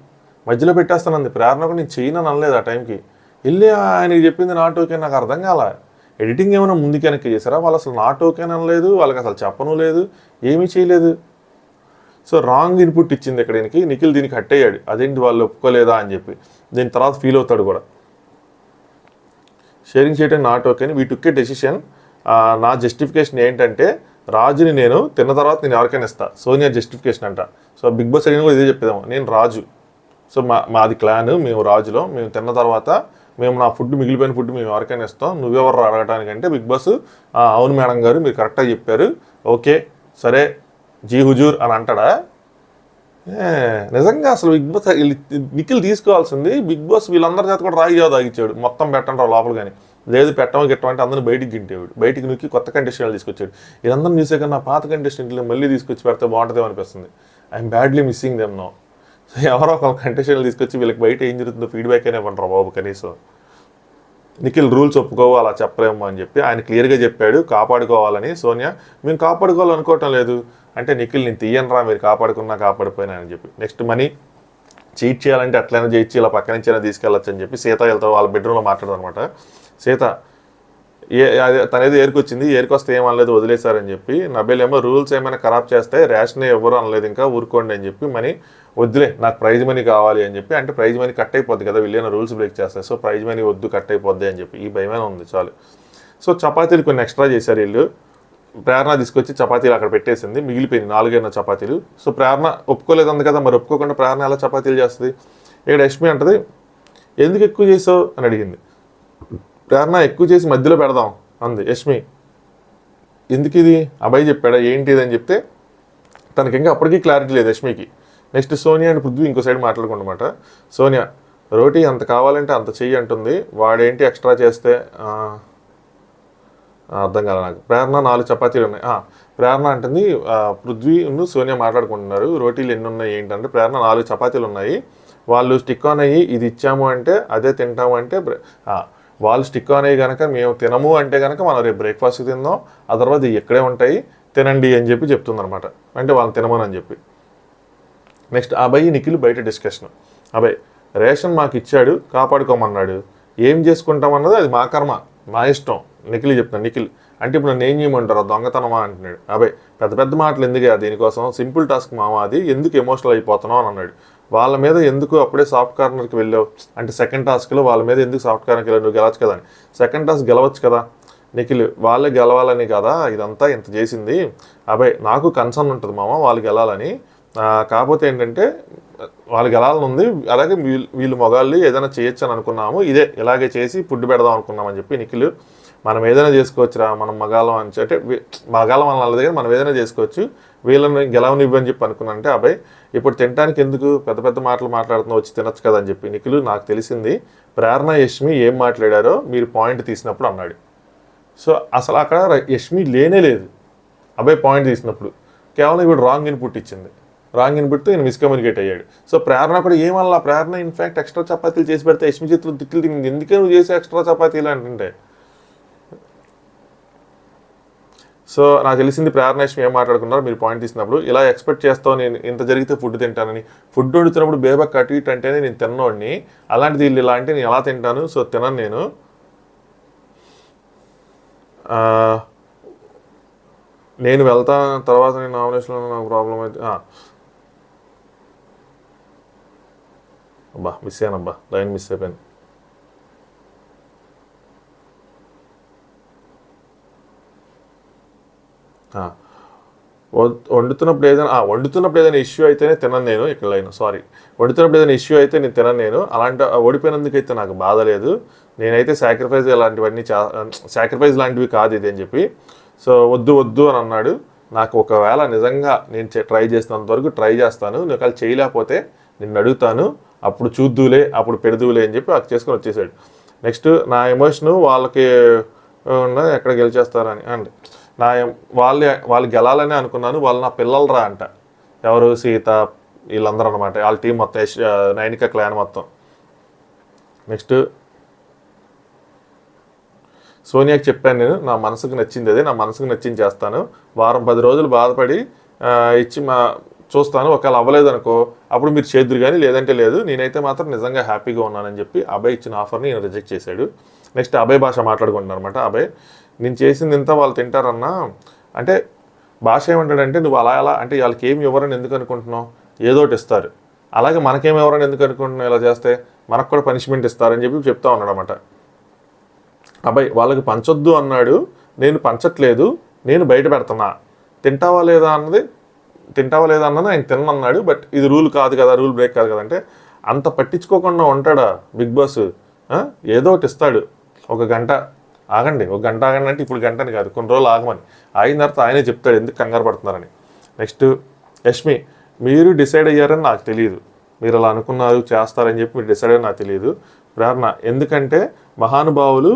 మధ్యలో పెట్టేస్తానంది. ప్రేరణ కూడా నేను చేయను అనలేదు ఆ టైంకి. వెళ్ళి ఆయనకి చెప్పింది నాట్ ఓకే. నాకు అర్థం కాల, ఎడిటింగ్ ఏమైనా ముందుకు వెనక్కి చేశారా? వాళ్ళు అసలు నాట్ ఓకే అనలేదు, వాళ్ళకి అసలు చెప్పను లేదు, ఏమీ చేయలేదు. సో రాంగ్ ఇన్పుట్ ఇచ్చింది ఇక్కడ దీనికి. నిఖిల్ దీనికి హట్ అయ్యాడు, అదేంటి వాళ్ళు ఒప్పుకోలేదా అని చెప్పి. దీని తర్వాత ఫీల్ అవుతాడు కూడా. షేరింగ్ చేయడం నాట్ ఓకే అని వీ టుక్ ఏ డెసిషన్. నా జస్టిఫికేషన్ ఏంటంటే రాజుని నేను తిన్న తర్వాత నేను ఎవరికైనా ఇస్తా, సోనియా జస్టిఫికేషన్ అంట. సో బిగ్ బాస్ అడిగిన కూడా ఇదే చెప్పేదాము, నేను రాజు, సో మాది క్లాన్, మేము రాజులో, మేము తిన్న తర్వాత మేము నా ఫుడ్ మిగిలిపోయిన ఫుడ్ మేము ఎవరికైనా ఇస్తాం, నువ్వెవరు అడగటానికంటే బిగ్ బాస్ అవును మేడం గారు మీరు కరెక్ట్గా చెప్పారు, ఓకే సరే జీ హుజూర్ అని అంటాడా? నిజంగా అసలు బిగ్ బాస్ నిఖిల్ తీసుకోవాల్సింది, బిగ్ బాస్ వీళ్ళందరి చేత కూడా రాగి జావ తాగిచ్చాడు, మొత్తం పెట్టండి లోపల. కానీ లేదు పెట్టమంటే అందరిని బయటికి గింటేవాడు, బయటికి నొక్కి కొత్త కంటెస్టెంట్లు తీసుకొచ్చాడు. వీళ్ళందరూ చూసే కన్నా పాత కంటెస్టెంట్లు మళ్ళీ తీసుకొచ్చి పెడితే బాగుంటుందేమో అనిపిస్తుంది. I'm badly missing them no. So ఎవరో ఒక కంటెస్టెంట్లు తీసుకొచ్చి వీళ్ళకి బయట ఏం జరుగుతుందో ఫీడ్బ్యాక్ అయినా ఇవ్వండి రా బాబు కనీసం. నిఖిల్ రూల్స్ ఒప్పుకోవు అలా చెప్పలేము అని చెప్పి ఆయన క్లియర్గా చెప్పాడు కాపాడుకోవాలని. సోనియా మేము కాపాడుకోవాలనుకోవటం లేదు అంటే నిఖిల్ నేను తీయనరా మీరు కాపాడుకున్నా కాపాడిపోయినా అని చెప్పి. నెక్స్ట్ మనీ చీట్ చేయాలంటే అట్లయినా చేయొచ్చు ఇలా పక్క నుంచి అయినా తీసుకెళ్ళచ్చు అని చెప్పి సీత వెళ్తా వాళ్ళ బెడ్రూమ్లో మాట్లాడదనమాట. సీత అదే తనేదో ఏరుకొచ్చింది ఏరుకొస్తే ఏం అనలేదు వదిలేశారని చెప్పి. నబేల్ ఏమో రూల్స్ ఏమైనా ఖరాబ్ చేస్తే రేషనే ఎవరు అనలేదు ఇంకా ఊరుకోండి అని చెప్పి. మనీ వద్దులే నాకు ప్రైజ్ మనీ కావాలి అని చెప్పి. అంటే ప్రైజ్ మనీ కట్ అయిపోద్ది కదా వీళ్ళైనా రూల్స్ బ్రేక్ చేస్తాయి సో ప్రైజ్ మనీ వద్దు కట్ అయిపోద్ది అని చెప్పి. ఈ భయమైనా ఉంది చాలు. సో చపాతీలు కొన్ని ఎక్స్ట్రా చేశారు వీళ్ళు. ప్రేరణ తీసుకొచ్చి చపాతీలు అక్కడ పెట్టేసింది మిగిలిపోయింది 4 చపాతీలు. సో ప్రేరణ ఒప్పుకోలేదు అంది కదా మరి ఒప్పుకోకుండా ప్రేరణ ఎలా చపాతీలు చేస్తుంది. ఇక్కడ యష్మి అంటది ఎందుకు ఎక్కువ చేసావు అని అడిగింది. ప్రేరణ ఎక్కువ చేసి మధ్యలో పెడదాం అంది యష్మి. ఎందుకు ఇది అబ్బాయి చెప్పాడా ఏంటి ఇది అని చెప్తే తనకి ఇంకా అప్పటికీ క్లారిటీ లేదు యష్మికి. నెక్స్ట్ సోనియా అండ్ పృథ్వీ ఇంకో సైడ్ మాట్లాడుకుంటమాట. సోనియా రోటీ అంత కావాలంటే అంత చెయ్యి అంటుంది వాడేంటి ఎక్స్ట్రా చేస్తే అర్థం కాదు నాకు. ప్రేరణ 4 చపాతీలు ఉన్నాయి. ప్రేరణ అంటుంది పృథ్వీ సోనియా మాట్లాడుకుంటున్నారు రోటీలు ఎన్ని ఉన్నాయి ఏంటంటే ప్రేరణ 4 చపాతీలు ఉన్నాయి వాళ్ళు స్టిక్ ఆన్ అయ్యి ఇది ఇచ్చాము అంటే అదే తింటాము అంటే వాళ్ళు స్టిక్ ఆన్ అయ్యి కనుక మేము తినము అంటే కనుక మనం రేపు బ్రేక్ఫాస్ట్కి తిందాం ఆ తర్వాత ఇక్కడే ఉంటాయి తినండి అని చెప్పి చెప్తుందనమాట. అంటే వాళ్ళని తినమని అని చెప్పి. నెక్స్ట్ అబ్బాయి నిఖిల్ బయట డిస్కషన్. అబ్బాయి రేషన్ మాకు ఇచ్చాడు కాపాడుకోమన్నాడు ఏం చేసుకుంటామన్నది అది మా కర్మ మా ఇష్టం. నిఖిల్ చెప్తాను నిఖిల్ అంటే ఇప్పుడు నన్ను ఏం చేయమంటారు దొంగతనమా అంటున్నాడు. అబ్బాయి పెద్ద పెద్ద మాటలు ఎందుకు దీనికోసం సింపుల్ టాస్క్ మామ అది ఎందుకు ఎమోషనల్ అయిపోతున్నావు అని అన్నాడు. వాళ్ళ మీద ఎందుకు అప్పుడే సాఫ్ట్ కార్నర్కి వెళ్ళావు అంటే సెకండ్ టాస్క్లో వాళ్ళ మీద ఎందుకు సాఫ్ట్ కార్నర్కి వెళ్ళావు నువ్వు గెలవచ్చు కదా అని. సెకండ్ టాస్క్ గెలవచ్చు కదా నిఖిల్ వాళ్ళే గెలవాలని కదా ఇదంతా ఇంత చేసింది. అబ్బాయి నాకు కన్సర్న్ ఉంటుంది మామ వాళ్ళు గెలాలని కాకపోతే ఏంటంటే వాళ్ళు గెలాలని ఉంది అలాగే వీళ్ళు మొగాళ్ళు ఏదైనా చేయొచ్చు అని అనుకున్నాము ఇదే ఇలాగే చేసి ఫుడ్ పెడదాం అనుకున్నామని చెప్పి. నిఖిల్ మనం ఏదైనా చేసుకోవచ్చురా మనం మగాళ్ళం అని అంటే మగాళ్ళం అని అన్నది కానీ మనం ఏదైనా చేసుకోవచ్చు వీళ్ళని గెలవనివ్వని చెప్పి అనుకున్నానంటే అబ్బాయి ఇప్పుడు తినడానికి ఎందుకు పెద్ద పెద్ద మాటలు మాట్లాడుతున్నావు వచ్చి తినచ్చు కదా అని చెప్పి. నిఖిల్ నాకు తెలిసింది ప్రేరణ యష్మి ఏం మాట్లాడారో మీరు పాయింట్ తీసినప్పుడు అన్నాడు. సో అసలు అక్కడ యష్మి లేనే లేదు అబ్బాయి పాయింట్ తీసినప్పుడు కేవలం ఇప్పుడు రాంగ్ ఇన్పుట్ ఇచ్చింది. రాంగ్ ఇన్పుట్తో ఈయన మిస్కమ్యూనికేట్ అయ్యాడు. సో ప్రేరణ కూడా ఏమల్లా ప్రేరణ ఇన్ఫాక్ట్ ఎక్స్ట్రా చపాతీలు చేసి పెడితే యష్మి చేతులు తిట్లు తింది ఎందుకే నువ్వు చేసే ఎక్స్ట్రా చపాతీలు అంటే. సో నాకు తెలిసింది ప్రేరణ యష్మి ఏం మాట్లాడుకున్నారు మీరు పాయింట్ తీసినప్పుడు ఇలా ఎక్స్పెక్ట్ చేస్తావు నేను ఇంత జరిగితే ఫుడ్ తింటానని. ఫుడ్ వండుతున్నప్పుడు బేబక్ అటు ఇటు అంటేనే నేను తిన్నోడిని అలాంటిది వీళ్ళు ఇలా అంటే నేను ఎలా తింటాను సో తినను నేను. నేను వెళ్తాను తర్వాత నేను నామినేషన్లో నాకు ప్రాబ్లం అయితే అబ్బా మిస్ అయ్యానబ్బా లైన్ మిస్ అయిపోయింది. వండుతున్నప్పుడు ఏదైనా ఇష్యూ అయితేనే తినను నేను ఇక్కడ లైన్ వండుతున్నప్పుడు ఏదైనా ఇష్యూ అయితే నేను తినను నేను అలాంటి ఓడిపోయినందుకైతే నాకు బాధ లేదు నేనైతే సాక్రిఫైస్ లాంటివి కాదు ఇది అని చెప్పి. సో వద్దు అని అన్నాడు. నాకు ఒకవేళ నిజంగా నేను ట్రై చేసినంత వరకు ట్రై చేస్తాను నేను ఒకవేళ చేయలేకపోతే నిన్ను అడుగుతాను అప్పుడు చూద్దులే అప్పుడు పెడదులే అని చెప్పి అది చేసుకొని వచ్చేసాడు. నెక్స్ట్ నా ఎమోషను వాళ్ళకి ఎక్కడ గెలిచేస్తారని అండి వాళ్ళు గెలాలని అనుకున్నాను వాళ్ళు నా పిల్లలరా అంట ఎవరు సీత వీళ్ళందరూ అనమాట వాళ్ళ టీం మొత్తం నైనిక క్లాన్ మొత్తం. నెక్స్ట్ సోనియాకి చెప్పాను నేను నా మనసుకు నచ్చింది అదే నా మనసుకు నచ్చింది చేస్తాను వారం 10 రోజులు బాధపడి ఇచ్చి చూస్తాను ఒకవేళ అవ్వలేదు అనుకో అప్పుడు మీరు చేదురు కానీ లేదంటే లేదు నేనైతే మాత్రం నిజంగా హ్యాపీగా ఉన్నానని చెప్పి అభయ్ ఇచ్చిన ఆఫర్ని నేను రిజెక్ట్ చేశాడు. నెక్స్ట్ అభయ్ భాష మాట్లాడుకుంటున్నారు అనమాట. అభయ్ నేను చేసింది ఇంత వాళ్ళు తింటారన్నా అంటే భాష ఏమంటాడంటే నువ్వు అలా అంటే వాళ్ళకి ఏమి ఇవ్వరని ఎందుకు అనుకుంటున్నావు ఏదో ఒకటి ఇస్తారు అలాగే మనకేమి ఎవరని ఎందుకు అనుకుంటున్నావు ఇలా చేస్తే మనకు కూడా పనిష్మెంట్ ఇస్తారని చెప్పి చెప్తా ఉన్నాడు అనమాట. అబ్బాయి వాళ్ళకి పంచొద్దు అన్నాడు నేను పంచట్లేదు నేను బయట పెడుతున్నా తింటావా లేదా అన్నది ఆయన తిన్నన్నాడు బట్ ఇది రూల్ కాదు కదా రూల్ బ్రేక్ కాదు కదా అంటే అంత పట్టించుకోకుండా ఉంటాడా బిగ్ బాస్. ఏదో ఒకటి ఇస్తాడు ఒక గంట ఆగండి అంటే ఇప్పుడు గంటని కాదు కొన్ని రోజులు ఆగమని ఆగిన తర్వాత ఆయనే చెప్తాడు ఎందుకు కంగారు పడుతున్నారని. నెక్స్ట్ యష్మి మీరు డిసైడ్ అయ్యారని నాకు తెలియదు మీరు అలా అనుకున్నారు చేస్తారని చెప్పి మీరు డిసైడ్ అయ్యారని నాకు తెలియదు. ప్రేరణ ఎందుకంటే మహానుభావులు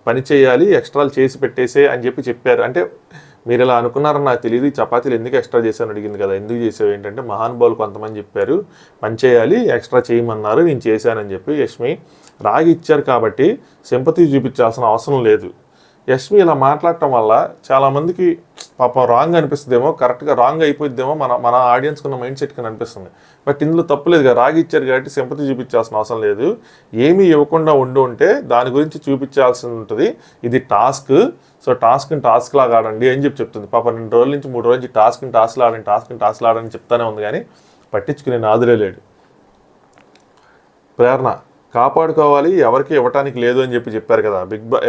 పని చేయాలి ఎక్స్ట్రాలు చేసి పెట్టేసే అని చెప్పి చెప్పారు అంటే మీరు ఇలా అనుకున్నారని నాకు తెలియదు, ఈ చపాతీలు ఎందుకు ఎక్స్ట్రా చేశాను అడిగింది కదా, ఎందుకు చేసావు ఏంటంటే మహానుభావులు కొంతమంది చెప్పారు పని చేయాలి ఎక్స్ట్రా చేయమన్నారు నేను చేశానని చెప్పి. యష్మి రాగి ఇచ్చారు కాబట్టి సింపతి చూపించాల్సిన అవసరం లేదు. యష్మి ఇలా మాట్లాడటం వల్ల చాలామందికి పాపం రాంగ్ అనిపిస్తుందేమో, కరెక్ట్గా రాంగ్ అయిపోయిద్దేమో మన ఆడియన్స్కి ఉన్న మైండ్ సెట్కి అనిపిస్తుంది. బట్ ఇందులో తప్పులేదు కదా, రాగి ఇచ్చారు కాబట్టి సింపతి చూపించాల్సిన అవసరం లేదు. ఏమీ ఇవ్వకుండా ఉంటే దాని గురించి చూపించాల్సి ఉంటుంది. ఇది టాస్క్, సో టాస్క్ని టాస్క్ లాగా ఆడండి అని చెప్తుంది. పాప 2 రోజుల నుంచి 3 రోజుల నుంచి టాస్క్ని టాస్క్లు ఆడని చెప్తానే ఉంది, కానీ పట్టించుకునే నాదురే లేడు. ప్రేరణ కాపాడుకోవాలి, ఎవరికి ఇవ్వటానికి లేదు అని చెప్పారు కదా.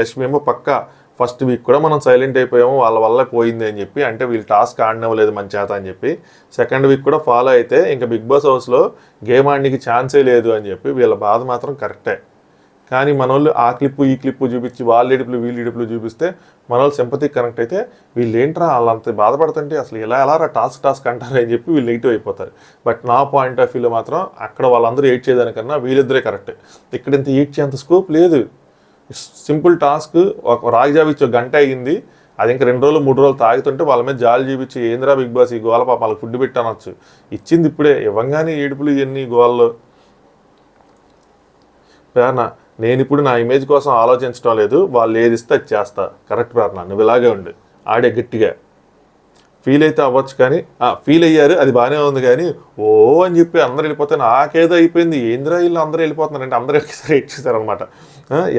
యష్మి ఏమో పక్క ఫస్ట్ వీక్ కూడా మనం సైలెంట్ అయిపోయాము, వాళ్ళ వల్ల పోయింది అని చెప్పి, అంటే వీళ్ళు టాస్క్ ఆడినవ్వలేదు మన చేత అని చెప్పి. సెకండ్ వీక్ కూడా ఫాలో అయితే ఇంకా బిగ్ బాస్ హౌస్లో గేమ్ ఆడడానికి ఛాన్సే లేదు అని చెప్పి వీళ్ళ బాధ మాత్రం కరెక్టే. కానీ మన వాళ్ళు ఆ క్లిప్పు ఈ క్లిప్పు చూపించి వాళ్ళ ఇడుపులు వీళ్ళ ఇడుపులు చూపిస్తే మన వాళ్ళు సింపతికి కనెక్ట్ అయితే వీళ్ళు ఏంట్రా వాళ్ళంత బాధపడుతుంటే అసలు ఎలా టాస్క్ అంటారు అని చెప్పి వీళ్ళు నెగిటివ్ అయిపోతారు. బట్ నా పాయింట్ ఆఫ్ వ్యూలో మాత్రం అక్కడ వాళ్ళందరూ ఎయిట్ చేయడానికన్నా వీళ్ళిద్దరే కరెక్ట్. ఇక్కడ ఇంత ఎయిట్ చేయంత స్కోప్ లేదు. సింపుల్ టాస్క్, ఒక రాగి జాబిచ్చి గంట అయ్యింది, అది ఇంకా 2 రోజులు 3 రోజులు తాగుతుంటే వాళ్ళ మీద జాలి చూపించి ఏంద్రా బిగ్ బాస్ ఈ గోల పాప వాళ్ళకి ఫుడ్ పెట్టనొచ్చు, ఇచ్చింది ఇప్పుడే ఇవ్వంగానే ఏడుపులు ఇవన్నీ గోల్లో. ప్రేరణ నేను ఇప్పుడు నా ఇమేజ్ కోసం ఆలోచించడం లేదు, వాళ్ళు ఏది ఇస్తే అది చేస్తా. కరెక్ట్ ప్రేరణ, నువ్వు ఇలాగే ఉండు, ఆడే గట్టిగా ఫీల్ అయితే అవ్వచ్చు. కానీ ఫీల్ అయ్యారు అది బాగానే ఉంది, కానీ ఓ అని చెప్పి అందరూ వెళ్ళిపోతే నాకేదో అయిపోయింది, ఏంద్రా వీళ్ళు అందరూ వెళ్ళిపోతున్నారు అంటే అందరూ ఒకసారి ఎయిట్ చేశారనమాట.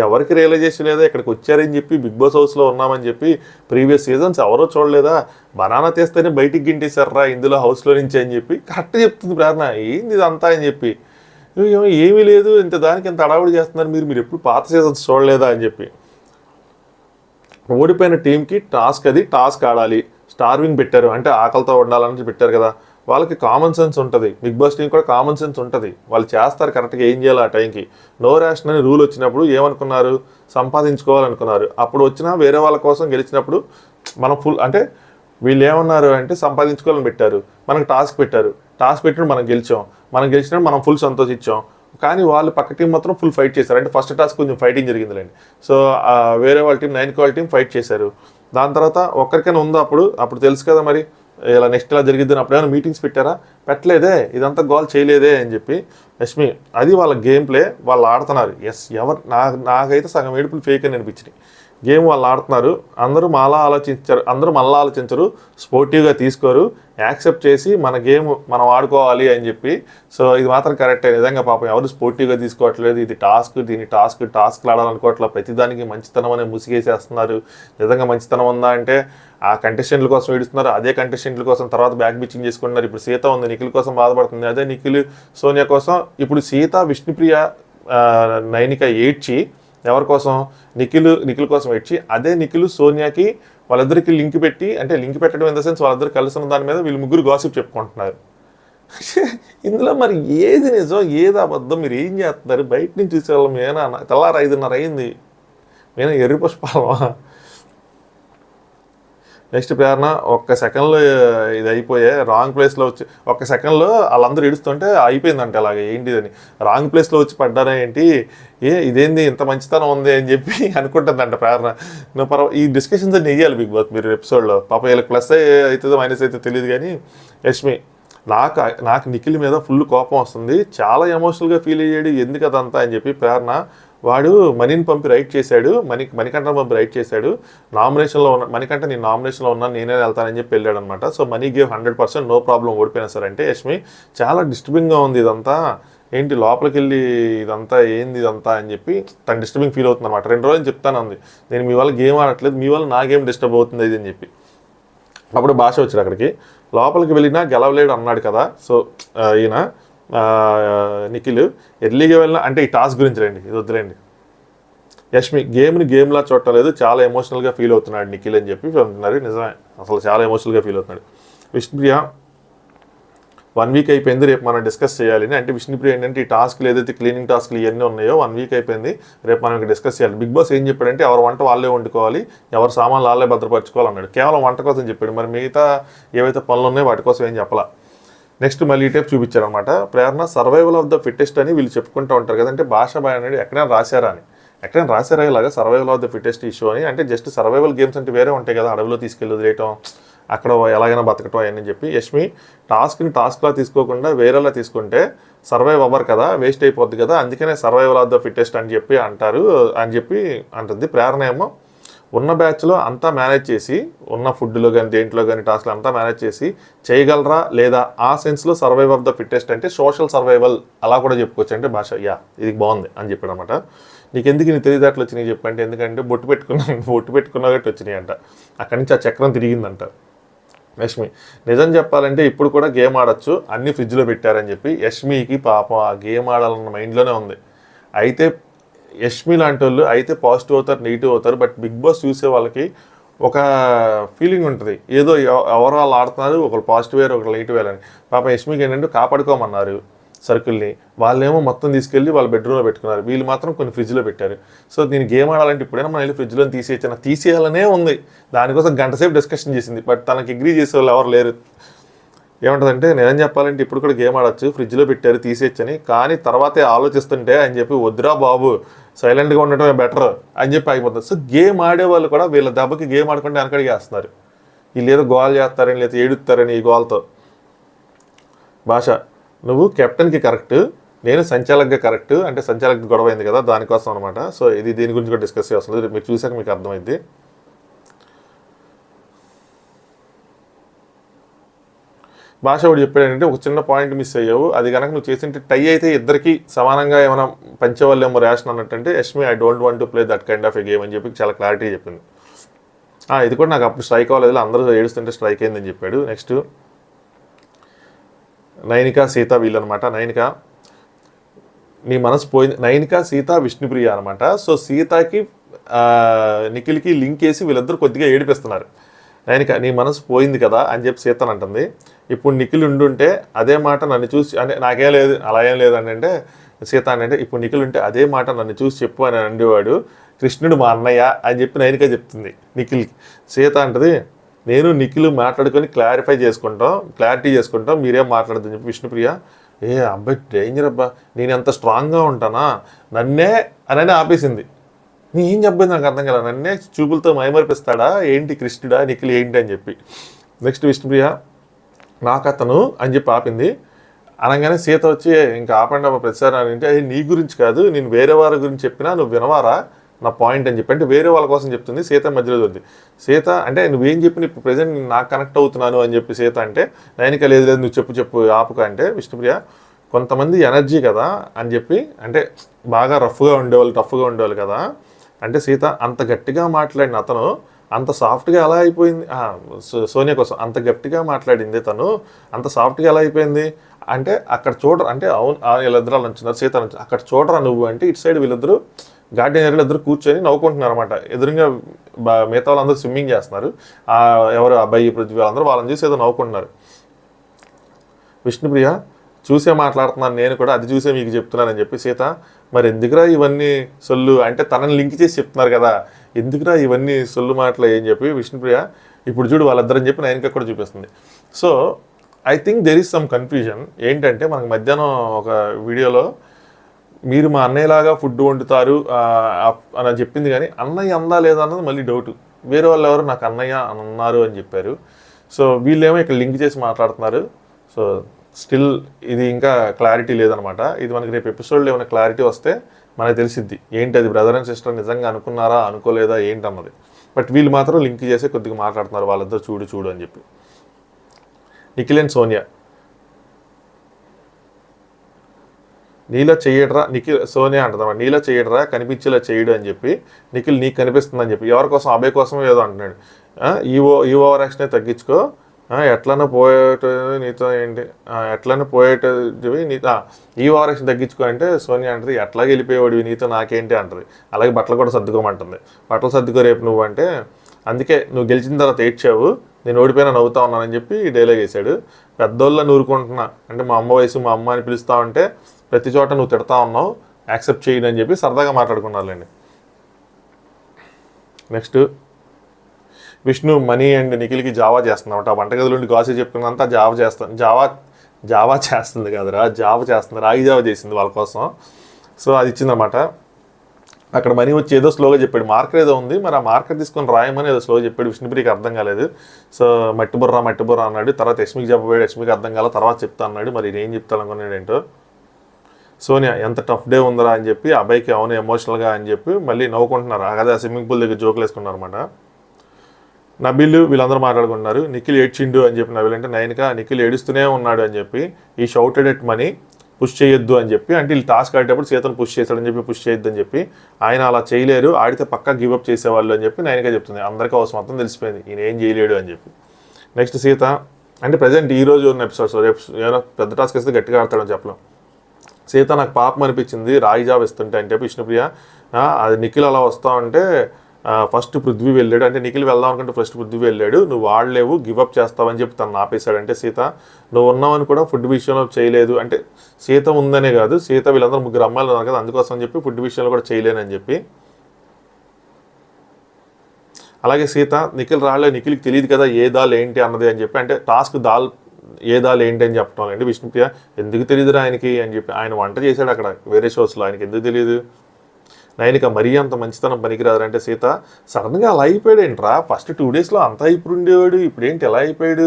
ఎవరికి రియలైజేషన్ లేదా, ఇక్కడికి వచ్చారని చెప్పి బిగ్ బాస్ హౌస్లో ఉన్నామని చెప్పి ప్రీవియస్ సీజన్స్ ఎవరో చూడలేదా, బనానా తీస్తేనే బయటికి గింటేశారా ఇందులో హౌస్లో నుంచి అని చెప్పి కరెక్ట్ చెప్తుంది ప్రేరణ. ఏంది ఇదంతా అని చెప్పి, ఏమీ లేదు ఇంత దానికి ఎంత అడావుడి చేస్తున్నారు మీరు ఎప్పుడు పాత సీజన్స్ చూడలేదా అని చెప్పి. ఓడిపోయిన టీంకి టాస్క్ ఆడాలి, స్టార్వింగ్ పెట్టారు అంటే ఆకలితో ఉండాలని పెట్టారు కదా, వాళ్ళకి కామన్ సెన్స్ ఉంటుంది. బిగ్ బాస్ టీం కూడా కామన్ సెన్స్ ఉంటుంది, వాళ్ళు చేస్తారు కరెక్ట్గా ఏం చేయాలి ఆ టైంకి. నో రేషన్ అని రూల్ వచ్చినప్పుడు ఏమనుకున్నారు, సంపాదించుకోవాలనుకున్నారు. అప్పుడు వచ్చినా వేరే వాళ్ళ కోసం గెలిచినప్పుడు మనం ఫుల్ అంటే వీళ్ళు ఏమన్నారు అంటే సంపాదించుకోవాలని పెట్టారు, మనకు టాస్క్ పెట్టినప్పుడు మనం గెలిచినప్పుడు మనం ఫుల్ సంతోషించాం. కానీ వాళ్ళు పక్క టీం మాత్రం ఫుల్ ఫైట్ చేశారు. అంటే ఫస్ట్ టాస్క్ కొంచెం ఫైటింగ్ జరిగిందిలేండి. సో వేరే వాళ్ళ టీం 9 వాళ్ళ టీం ఫైట్ చేశారు. దాని తర్వాత ఒక్కరికైనా ఉందో అప్పుడు తెలుసు కదా మరి ఇలా నెక్స్ట్ ఇలా జరిగిద్దని. అప్పుడేమైనా మీటింగ్స్ పెట్టలేదే, ఇదంతా గోల్ చేయలేదే అని చెప్పి. యష్మి అది వాళ్ళ గేమ్ ప్లే, వాళ్ళు ఆడుతున్నారు. నాకైతే సగం ఏడుపులు ఫేక్ అని అనిపించినాయి. గేమ్ వాళ్ళు ఆడుతున్నారు, అందరూ మళ్ళా ఆలోచించరు, స్పోర్టివ్గా తీసుకోరు, యాక్సెప్ట్ చేసి మన గేమ్ మనం ఆడుకోవాలి అని చెప్పి. సో ఇది మాత్రం కరెక్టే, నిజంగా పాపం ఎవరు స్పోర్టివ్గా తీసుకోవట్లేదు. ఇది దీని టాస్క్ ఆడాలనుకోవట్లేదు, ప్రతిదానికి మంచితనం అనే ముసిగేసేస్తున్నారు. నిజంగా మంచితనం ఉందా అంటే ఆ కంటెస్టెంట్ల కోసం ఏడుస్తున్నారు, అదే కంటెస్టెంట్ల కోసం తర్వాత బ్యాక్ బిచ్చింగ్ చేసుకుంటున్నారు. ఇప్పుడు సీత ఉంది, నిఖిల్ కోసం బాధపడుతుంది, అదే నిఖిల్ సోనియా కోసం. ఇప్పుడు సీత, విష్ణుప్రియ, నైనిక ఏడ్చి ఎవరి కోసం, నిఖిల్ కోసం ఏడ్చి, అదే నిఖిల్ సోనియాకి వాళ్ళిద్దరికి లింక్ పెట్టడం ఇన్ ద సెన్స్ వాళ్ళిద్దరు కలిసి ఉన్న దాని మీద వీళ్ళు ముగ్గురు గాసిప్ చెప్పుకుంటున్నారు. ఇందులో మరి ఏది నిజం ఏది అబద్ధం, మీరు ఏం చేస్తున్నారు? బయట నుంచి చూసేవాళ్ళం ఏనా తెల్లారు 5:30 అయింది, నేను ఎర్రి పుష్పాలమా? నెక్స్ట్ ప్రేరణ ఒక్క సెకండ్లో ఇది అయిపోయే రాంగ్ ప్లేస్లో వచ్చి ఒక్క సెకండ్లో వాళ్ళందరూ ఏడుస్తుంటే అయిపోయిందంటే అలాగే ఏంటిదని రాంగ్ ప్లేస్లో వచ్చి పడ్డారా ఏంటి, ఇదేంది ఇంత మంచితనం ఉంది అని చెప్పి అనుకుంటుందంట ప్రేరణ. ఈ డిస్కషన్స్ అన్ని వేయాలి బిగ్ బాస్ మీరు ఎపిసోడ్లో. పాప వీళ్ళకి ప్లస్ అవుతుందో మైనస్ అయితే తెలియదు, కానీ యష్మి నాకు నిఖిల్ మీద ఫుల్ కోపం వస్తుంది, చాలా ఎమోషనల్గా ఫీల్ అయ్యాడు, ఎందుకు అదంతా అని చెప్పి. ప్రేరణ వాడు మనీని పంపి రైట్ చేశాడు, మణికంఠను పంపి రైట్ చేశాడు, నామినేషన్లో ఉన్న మణికంఠ నేను నామినేషన్లో ఉన్నాను నేనే వెళ్తానని చెప్పి వెళ్ళాడు అనమాట. So money gave 100% no problem ఓడిపోయినా సరే. అంటే యష్మి చాలా డిస్టర్బింగ్గా ఉంది ఇదంతా, ఏంటి లోపలికి వెళ్ళి ఇదంతా ఏంది ఇదంతా అని చెప్పి తను డిస్టర్బింగ్ ఫీల్ అవుతుంది అనమాట. 2 రోజులు చెప్తాను ఉంది, నేను మీ వల్ల గేమ్ ఆడట్లేదు, మీ వల్ల నా గేమ్ డిస్టర్బ్ అవుతుంది ఇది అని చెప్పి. అప్పుడు భాష వచ్చాడు అక్కడికి, లోపలికి వెళ్ళినా గెలవలేడు అన్నాడు కదా. సో ఈయన నిఖిల్ ఎర్లీగా వెళ్ళినా అంటే ఈ టాస్క్ గురించి రండి, ఇది వద్దులేండి. యష్మి గేమ్లా చూడలేదు, చాలా ఎమోషనల్గా ఫీల్ అవుతున్నాడు నిఖిల్ అని చెప్పి అంటున్నారు. నిజమే, అసలు చాలా ఎమోషనల్గా ఫీల్ అవుతున్నాడు. విష్ణుప్రియ 1 వీక్ అయిపోయింది, రేపు మనం డిస్కస్ చేయాలి అంటే విష్ణుప్రియ ఏంటంటే ఈ టాస్క్లు ఏదైతే క్లీనింగ్ టాస్క్లు ఇవన్నీ ఉన్నాయో 1 వీక్ అయిపోయింది, రేపు మనం డిస్కస్ చేయాలి. బిగ్ బాస్ ఏం చెప్పాడంటే ఎవరి వంట వాళ్ళే వండుకోవాలి, ఎవరి సామాన్లు వాళ్ళే భద్రపరచుకోవాలి అన్నాడు. కేవలం వంట కోసం చెప్పాడు, మరి మిగతా ఏవైతే పనులు ఉన్నాయో వాటి కోసం ఏం చెప్పాలా. నెక్స్ట్ మళ్ళీ ఈ టైప్ చూపించారనమాట. Prerana survival of the fittest అని వీళ్ళు చెప్పుకుంటూ ఉంటారు కదంటే భాష బాయ్ అనేది ఎక్కడైనా రాశారా అని. ఎక్కడైనా రాసారా ఇలాగా survival of the fittest issue అని? అంటే జస్ట్ సర్వైవల్ గేమ్స్ అంటే వేరే ఉంటాయి కదా, అడవిలో తీసుకెళ్ళి వదిలేయటం, అక్కడ ఎలాగైనా బతకటం అని చెప్పి. యష్మి టాస్క్లా తీసుకోకుండా వేరేలా తీసుకుంటే సర్వైవ్ అవ్వరు కదా, వేస్ట్ అయిపోద్ది కదా, అందుకనే సర్వైవల్ ఆఫ్ ద ఫిటెస్ట్ అని చెప్పి అంటారు అని చెప్పి అంటుంది. ప్రేరణ ఏమో ఉన్న బ్యాచ్లో అంతా మేనేజ్ చేసి, ఉన్న ఫుడ్లో కానీ దేంట్లో కానీ టాస్క్లు అంతా మేనేజ్ చేసి చేయగలరా లేదా, ఆ సెన్స్లో సర్వైవ్ ఆఫ్ ద ఫిట్టెస్ట్ అంటే సోషల్ సర్వైవల్ అలా కూడా చెప్పుకోవచ్చు. అంటే భాష ఇది బాగుంది అని చెప్పాడు అనమాట. నీకు ఎందుకు నీ తెలివితేటలు వచ్చినాయి చెప్పంటే, ఎందుకంటే బొట్టు పెట్టుకున్నా గట్టి వచ్చినాయి అంట. అక్కడి నుంచి ఆ చక్రం తిరిగిందంట. యష్మి నిజం చెప్పాలంటే ఇప్పుడు కూడా గేమ్ ఆడొచ్చు, అన్ని ఫ్రిడ్జ్లో పెట్టారని చెప్పి. యష్మికి పాపం ఆ గేమ్ ఆడాలన్న మైండ్లోనే ఉంది. అయితే యష్మి లాంటి వాళ్ళు అయితే పాజిటివ్ అవుతారు, నెగిటివ్ అవుతారు. బట్ బిగ్ బాస్ చూసే వాళ్ళకి ఒక ఫీలింగ్ ఉంటుంది, ఏదో ఎవరు వాళ్ళు ఆడుతున్నారు, ఒకరు పాజిటివ్ వేరు ఒకరు నెగిటివ్ వేరు అని. పాపం యష్మికి ఏంటంటే కాపాడుకోమన్నారు సర్కిల్ని, వాళ్ళేమో మొత్తం తీసుకెళ్ళి వాళ్ళ బెడ్రూమ్లో పెట్టుకున్నారు, వీళ్ళు మాత్రం కొన్ని ఫ్రిడ్జ్లో పెట్టారు. సో దీని గేమ్ ఆడాలంటే ఇప్పుడైనా మనం వెళ్ళి ఫ్రిడ్జ్లో తీసేయాలనే ఉంది. దానికోసం గంట సేపు డిస్కషన్ చేసింది. బట్ తనకి అగ్రీ చేసే వాళ్ళు ఎవరు లేరు. ఏమంటుందంటే, నిజం చెప్పాలంటే ఇప్పుడు కూడా గేమ్ ఆడొచ్చు, ఫ్రిడ్జ్లో పెట్టారు తీసేయచ్చని, కానీ తర్వాతే ఆలోచిస్తుంటే అని చెప్పి వద్దురా బాబు సైలెంట్గా ఉండటమే బెటర్ అని చెప్పి అయిపోతుంది. సో గేమ్ ఆడేవాళ్ళు కూడా వీళ్ళ దెబ్బకి గేమ్ ఆడుకుంటే వెనకడికి వేస్తున్నారు. వీళ్ళు ఏదో గోల్ చేస్తారని లేదా ఏడుస్తారని ఈ గోల్తో. భాష నువ్వు కెప్టెన్కి కరెక్ట్, నేను సంచాలకుగా కరెక్ట్. అంటే సంచాలక గొడవ అయింది కదా దానికోసం అనమాట. సో దీని గురించి కూడా డిస్కస్ చేస్తుంది, మీరు చూసాక మీకు అర్థమైంది. భాష కూడా చెప్పాడు ఏంటంటే, ఒక చిన్న పాయింట్ మిస్ అయ్యావు, అది కనుక నువ్వు చేసింటే టై అయితే ఇద్దరికి సమానంగా ఏమైనా పంచేవాళ్ళేమో రేషన్ అన్నట్టంటే, Yashmi I don't want to play that kind of a game అని చెప్పి చాలా క్లారిటీ చెప్పింది. ఇది కూడా నాకు అప్పుడు స్ట్రైక్ అవ్వలేదు, అందరూ ఏడుస్తుంటే స్ట్రైక్ అయిందని చెప్పాడు. నెక్స్ట్ నైనిక సీత వీళ్ళనమాట. నైనిక నీ మనసు పోయింది, నైనిక సీత విష్ణుప్రియ అనమాట. సో సీతకి నిఖిల్కి లింక్ వేసి వీళ్ళిద్దరు కొద్దిగా ఏడిపిస్తున్నారు. నైనిక నీ మనసు పోయింది కదా అని చెప్పి సీతను అంటుంది. ఇప్పుడు నిఖిల్ ఉండుంటే అదే మాట నన్ను చూసి, అంటే నాకేం లేదు అలా ఏం లేదు అంటే సీత అంటే, ఇప్పుడు నిఖిల్ ఉంటే అదే మాట నన్ను చూసి చెప్పు అని అండేవాడు, కృష్ణుడు మా అన్నయ్య అని చెప్పి నైనిక చెప్తుంది నిఖిల్కి. సీత అంటది, నేను నిఖిల్ మాట్లాడుకొని క్లారిటీ చేసుకుంటాం, మీరేం మాట్లాడదని చెప్పి విష్ణుప్రియ. అబ్బాయి డేంజర్ అబ్బా, నేను ఎంత స్ట్రాంగ్గా ఉంటానా, నన్నే అని ఆపేసింది. నీ ఏం చెప్పేది నాకు అర్థం కదా, నన్నే చూపులతో మైమరిపిస్తాడా ఏంటి కృష్ణుడా నిఖిల్ ఏంటి అని చెప్పి. నెక్స్ట్ విష్ణుప్రియ నాకు అతను అని చెప్పి ఆపింది. అనగానే సీత వచ్చి ఇంకా ఆపండి అబ్బా ప్రతిసారి అంటే, అది నీ గురించి కాదు, నేను వేరే వారి గురించి చెప్పినా నువ్వు వినవారా నా పాయింట్ అని చెప్పి. అంటే వేరే వాళ్ళ కోసం చెప్తుంది. సీత మధ్యలో దొరికి సీత అంటే నువ్వేం చెప్పి ఇప్పుడు ప్రజెంట్ నాకు కనెక్ట్ అవుతున్నాను అని చెప్పి సీత అంటే, నైనిక లేదు నువ్వు చెప్పు ఆపుక అంటే విష్ణుప్రియ కొంతమంది ఎనర్జీ కదా అని చెప్పి, అంటే బాగా టఫ్గా ఉండేవాళ్ళు కదా అంటే, సీత అంత గట్టిగా మాట్లాడిన అతను అంత సాఫ్ట్గా ఎలా అయిపోయింది, సోనియా కోసం అంత గట్టిగా మాట్లాడింది తను అంత సాఫ్ట్గా ఎలా అయిపోయింది అంటే, అక్కడ చూడరా అంటే, అవును వీళ్ళిద్దరు నుంచున్నారు, సీత నుంచి అక్కడ చూడరా నువ్వు అంటే, ఇటు సైడ్ వీళ్ళిద్దరు గార్డెన్ ఏరియాలో ఇద్దరు కూర్చొని నవ్వుకుంటున్నారు అనమాట. ఎదురుగా మిగతా వాళ్ళందరూ స్విమ్మింగ్ చేస్తున్నారు, ఎవరు అబ్బాయి పృథ్వీ వాళ్ళని చూసి ఏదో నవ్వుకుంటున్నారు. విష్ణుప్రియ చూసే మాట్లాడుతున్నాను నేను కూడా, అది చూసే మీకు చెప్తున్నానని చెప్పి. సీత మరి ఎందుకురా ఇవన్నీ సొల్లు అంటే, తనని లింక్ చేసి చెప్తున్నారు కదా, ఎందుకురా ఇవన్నీ సొల్లు మాటలు అని చెప్పి విష్ణుప్రియ. ఇప్పుడు చూడు వాళ్ళిద్దరని చెప్పి నైన్కి కూడా చూపిస్తుంది. So I think there is some confusion. ఏంటంటే మనకు మధ్యాహ్నం ఒక వీడియోలో మీరు మా అన్నయ్యలాగా ఫుడ్ వండుతారు అని చెప్పింది, కానీ అన్నయ్య అందా లేదా అన్నది మళ్ళీ డౌట్. వేరే వాళ్ళు ఎవరు నాకు అన్నయ్య అని అన్నారు అని చెప్పారు. సో వీళ్ళేమో ఇక్కడ లింక్ చేసి మాట్లాడుతున్నారు. సో స్టిల్ ఇది ఇంకా క్లారిటీ లేదనమాట. ఇది మనకి రేపు ఎపిసోడ్లో ఏమైనా క్లారిటీ వస్తే మనకు తెలిసిద్ది ఏంటి అది బ్రదర్ అండ్ సిస్టర్ నిజంగా అనుకున్నారా అనుకోలేదా ఏంటన్నది. బట్ వీళ్ళు మాత్రం లింక్ చేసి కొద్దిగా మాట్లాడుతున్నారు, వాళ్ళిద్దరు చూడు అని చెప్పి. నిఖిల్ అండ్ సోనియా నీలా చేయడరా, సోనియా అంటుందన్నమాట, నీలా చేయడరా కనిపించేలా చేయడు అని చెప్పి. నిఖిల్ నీకు కనిపిస్తుందని చెప్పి, ఎవరి కోసం అబ్బాయి కోసం ఏదో అంటున్నాడు. ఈ ఓవర్ యాక్షనే తగ్గించుకో, ఎట్లన్నా పోయేటివి నీతో ఏంటి, ఎట్లన్నా పోయేటివి ఈ ఓవర్ యాక్షన్ తగ్గించుకో అంటే సోనియా అంటది, ఎట్లాగే వెళ్ళిపోయేవాడివి నీతో నాకేంటి అంటది. అలాగే బట్టలు కూడా సర్దుకోమంటుంది. బట్టలు సర్దుకో రేపు నువ్వు అంటే, అందుకే నువ్వు గెలిచిన తర్వాత ఏడ్చావు, నేను ఓడిపోయినా నవ్వుతా ఉన్నానని చెప్పి డైలాగ్ వేసాడు. పెద్దోళ్ళ నూరుకుంటున్నా అంటే, మా అమ్మ వయసు మా అమ్మ అని పిలుస్తా ఉంటే ప్రతి చోట నువ్వు తిడతా ఉన్నావు, యాక్సెప్ట్ చేయను అని చెప్పి సరదాగా మాట్లాడుకున్నారులేండి. నెక్స్ట్ విష్ణు మనీ అండ్ నిఖిల్కి జావా చేస్తుందన్నమాట. ఆ వంటగదిలో నుండి గాసి చెప్పుకున్నంతా జావా చేస్తుంది కదరా, జావ చేస్తుంది, రాగి జావ చేసింది వాళ్ళ కోసం. సో అది ఇచ్చిందన్నమాట. అక్కడ మనీ వచ్చి ఏదో స్లోగా చెప్పాడు, మార్కర్ ఏదో ఉంది, మరి ఆ మార్కర్ తీసుకొని రాయమని ఏదో స్లోగా చెప్పాడు. విష్ణుప్రియకి అర్థం కాలేదు. సో మట్టి బుర్ర అన్నాడు. తర్వాత యష్మికి చెప్పబోయాడు, యష్మికి అర్థం కాల, తర్వాత చెప్తా అన్నాడు. మరి ఏం చెప్తాను అనుకున్నాడు ఏంటో. సోనియా ఎంత టఫ్ డే ఉందరా అని చెప్పి, అబ్బాయికి అవును ఎమోషనల్గా అని చెప్పి మళ్ళీ నవ్వుకుంటున్నారు. అదే స్విమ్మింగ్ పూల్ దగ్గర జోకులు వేసుకున్నారు అనమాట. నబిల్ వీళ్ళందరూ మాట్లాడుకుంటున్నారు. నిఖిల్ ఏడ్చిండు అని చెప్పి నబిల్ అంటే, నైన్క నిఖిల్ ఏడుస్తూనే ఉన్నాడు అని చెప్పి, ఈ షౌటెడ్ ఎట్ మనీ పుష్ చేయొద్దు అని చెప్పి, అంటే వీళ్ళు టాస్క్ ఆడేటప్పుడు సీతను పుష్ చేశాడని చెప్పి పుష్ చేయొద్దు అని చెప్పి, ఆయన అలా చేయలేరు, ఆడితే పక్కా గివప్ చేసేవాళ్ళు అని చెప్పి నైన్గా చెప్తుంది. అందరికీ అవసరం మొత్తం తెలిసిపోయింది ఈయన ఏం చేయలేడు అని చెప్పి. నెక్స్ట్ సీత అంటే ప్రజెంట్ ఈ రోజు ఉన్న ఎపిసోడ్స్, రేపు ఏమైనా పెద్ద టాస్క్ ఇస్తే గట్టిగా ఆడతాడని చెప్పలేం. సీత నాకు పాపం అనిపించింది రాయి జాబ్ ఇస్తుంటే అని చెప్పి విష్ణుప్రియ, అది నిఖిల్ అలా వస్తా ఉంటే ఫస్ట్ పృథ్వీ వెళ్ళాడు, అంటే నిఖిల్ వెళ్దాం అనుకుంటే ఫస్ట్ పృథ్వీ వెళ్ళాడు, నువ్వు వాడలేవు గివప్ చేస్తావని చెప్పి తను ఆపేశాడు. అంటే సీత నువ్వు ఉన్నావని కూడా ఫుడ్ విషయంలో చేయలేదు, అంటే సీత ఉందనే కాదు, సీత వీళ్ళందరూ ముగ్గురు అమ్మాయిలు ఉన్నారు కదా అందుకోసం అని చెప్పి ఫుడ్ విషయంలో కూడా చేయలేనని చెప్పి. అలాగే సీత నిఖిల్ రాలే, నిఖిల్కి తెలియదు కదా ఏ దాల్ ఏంటి అన్నది అని చెప్పి, అంటే టాస్క్ దాల్ ఏ దాల్ ఏంటి అని చెప్పడం. అంటే విష్ణుప్రియ ఎందుకు తెలియదురా ఆయనకి అని చెప్పి, ఆయన వంట చేశాడు అక్కడ వేరే షోస్లో, ఆయనకి ఎందుకు తెలియదు. నైన్క మరీ అంత మంచితనం పనికిరాదంటే సీత సడన్గా అలా అయిపోయాడు ఏంట్రా, ఫస్ట్ 2 డేస్లో అంత ఇప్పుడు ఉండేవాడు, ఇప్పుడు ఏంటి ఎలా అయిపోయాడు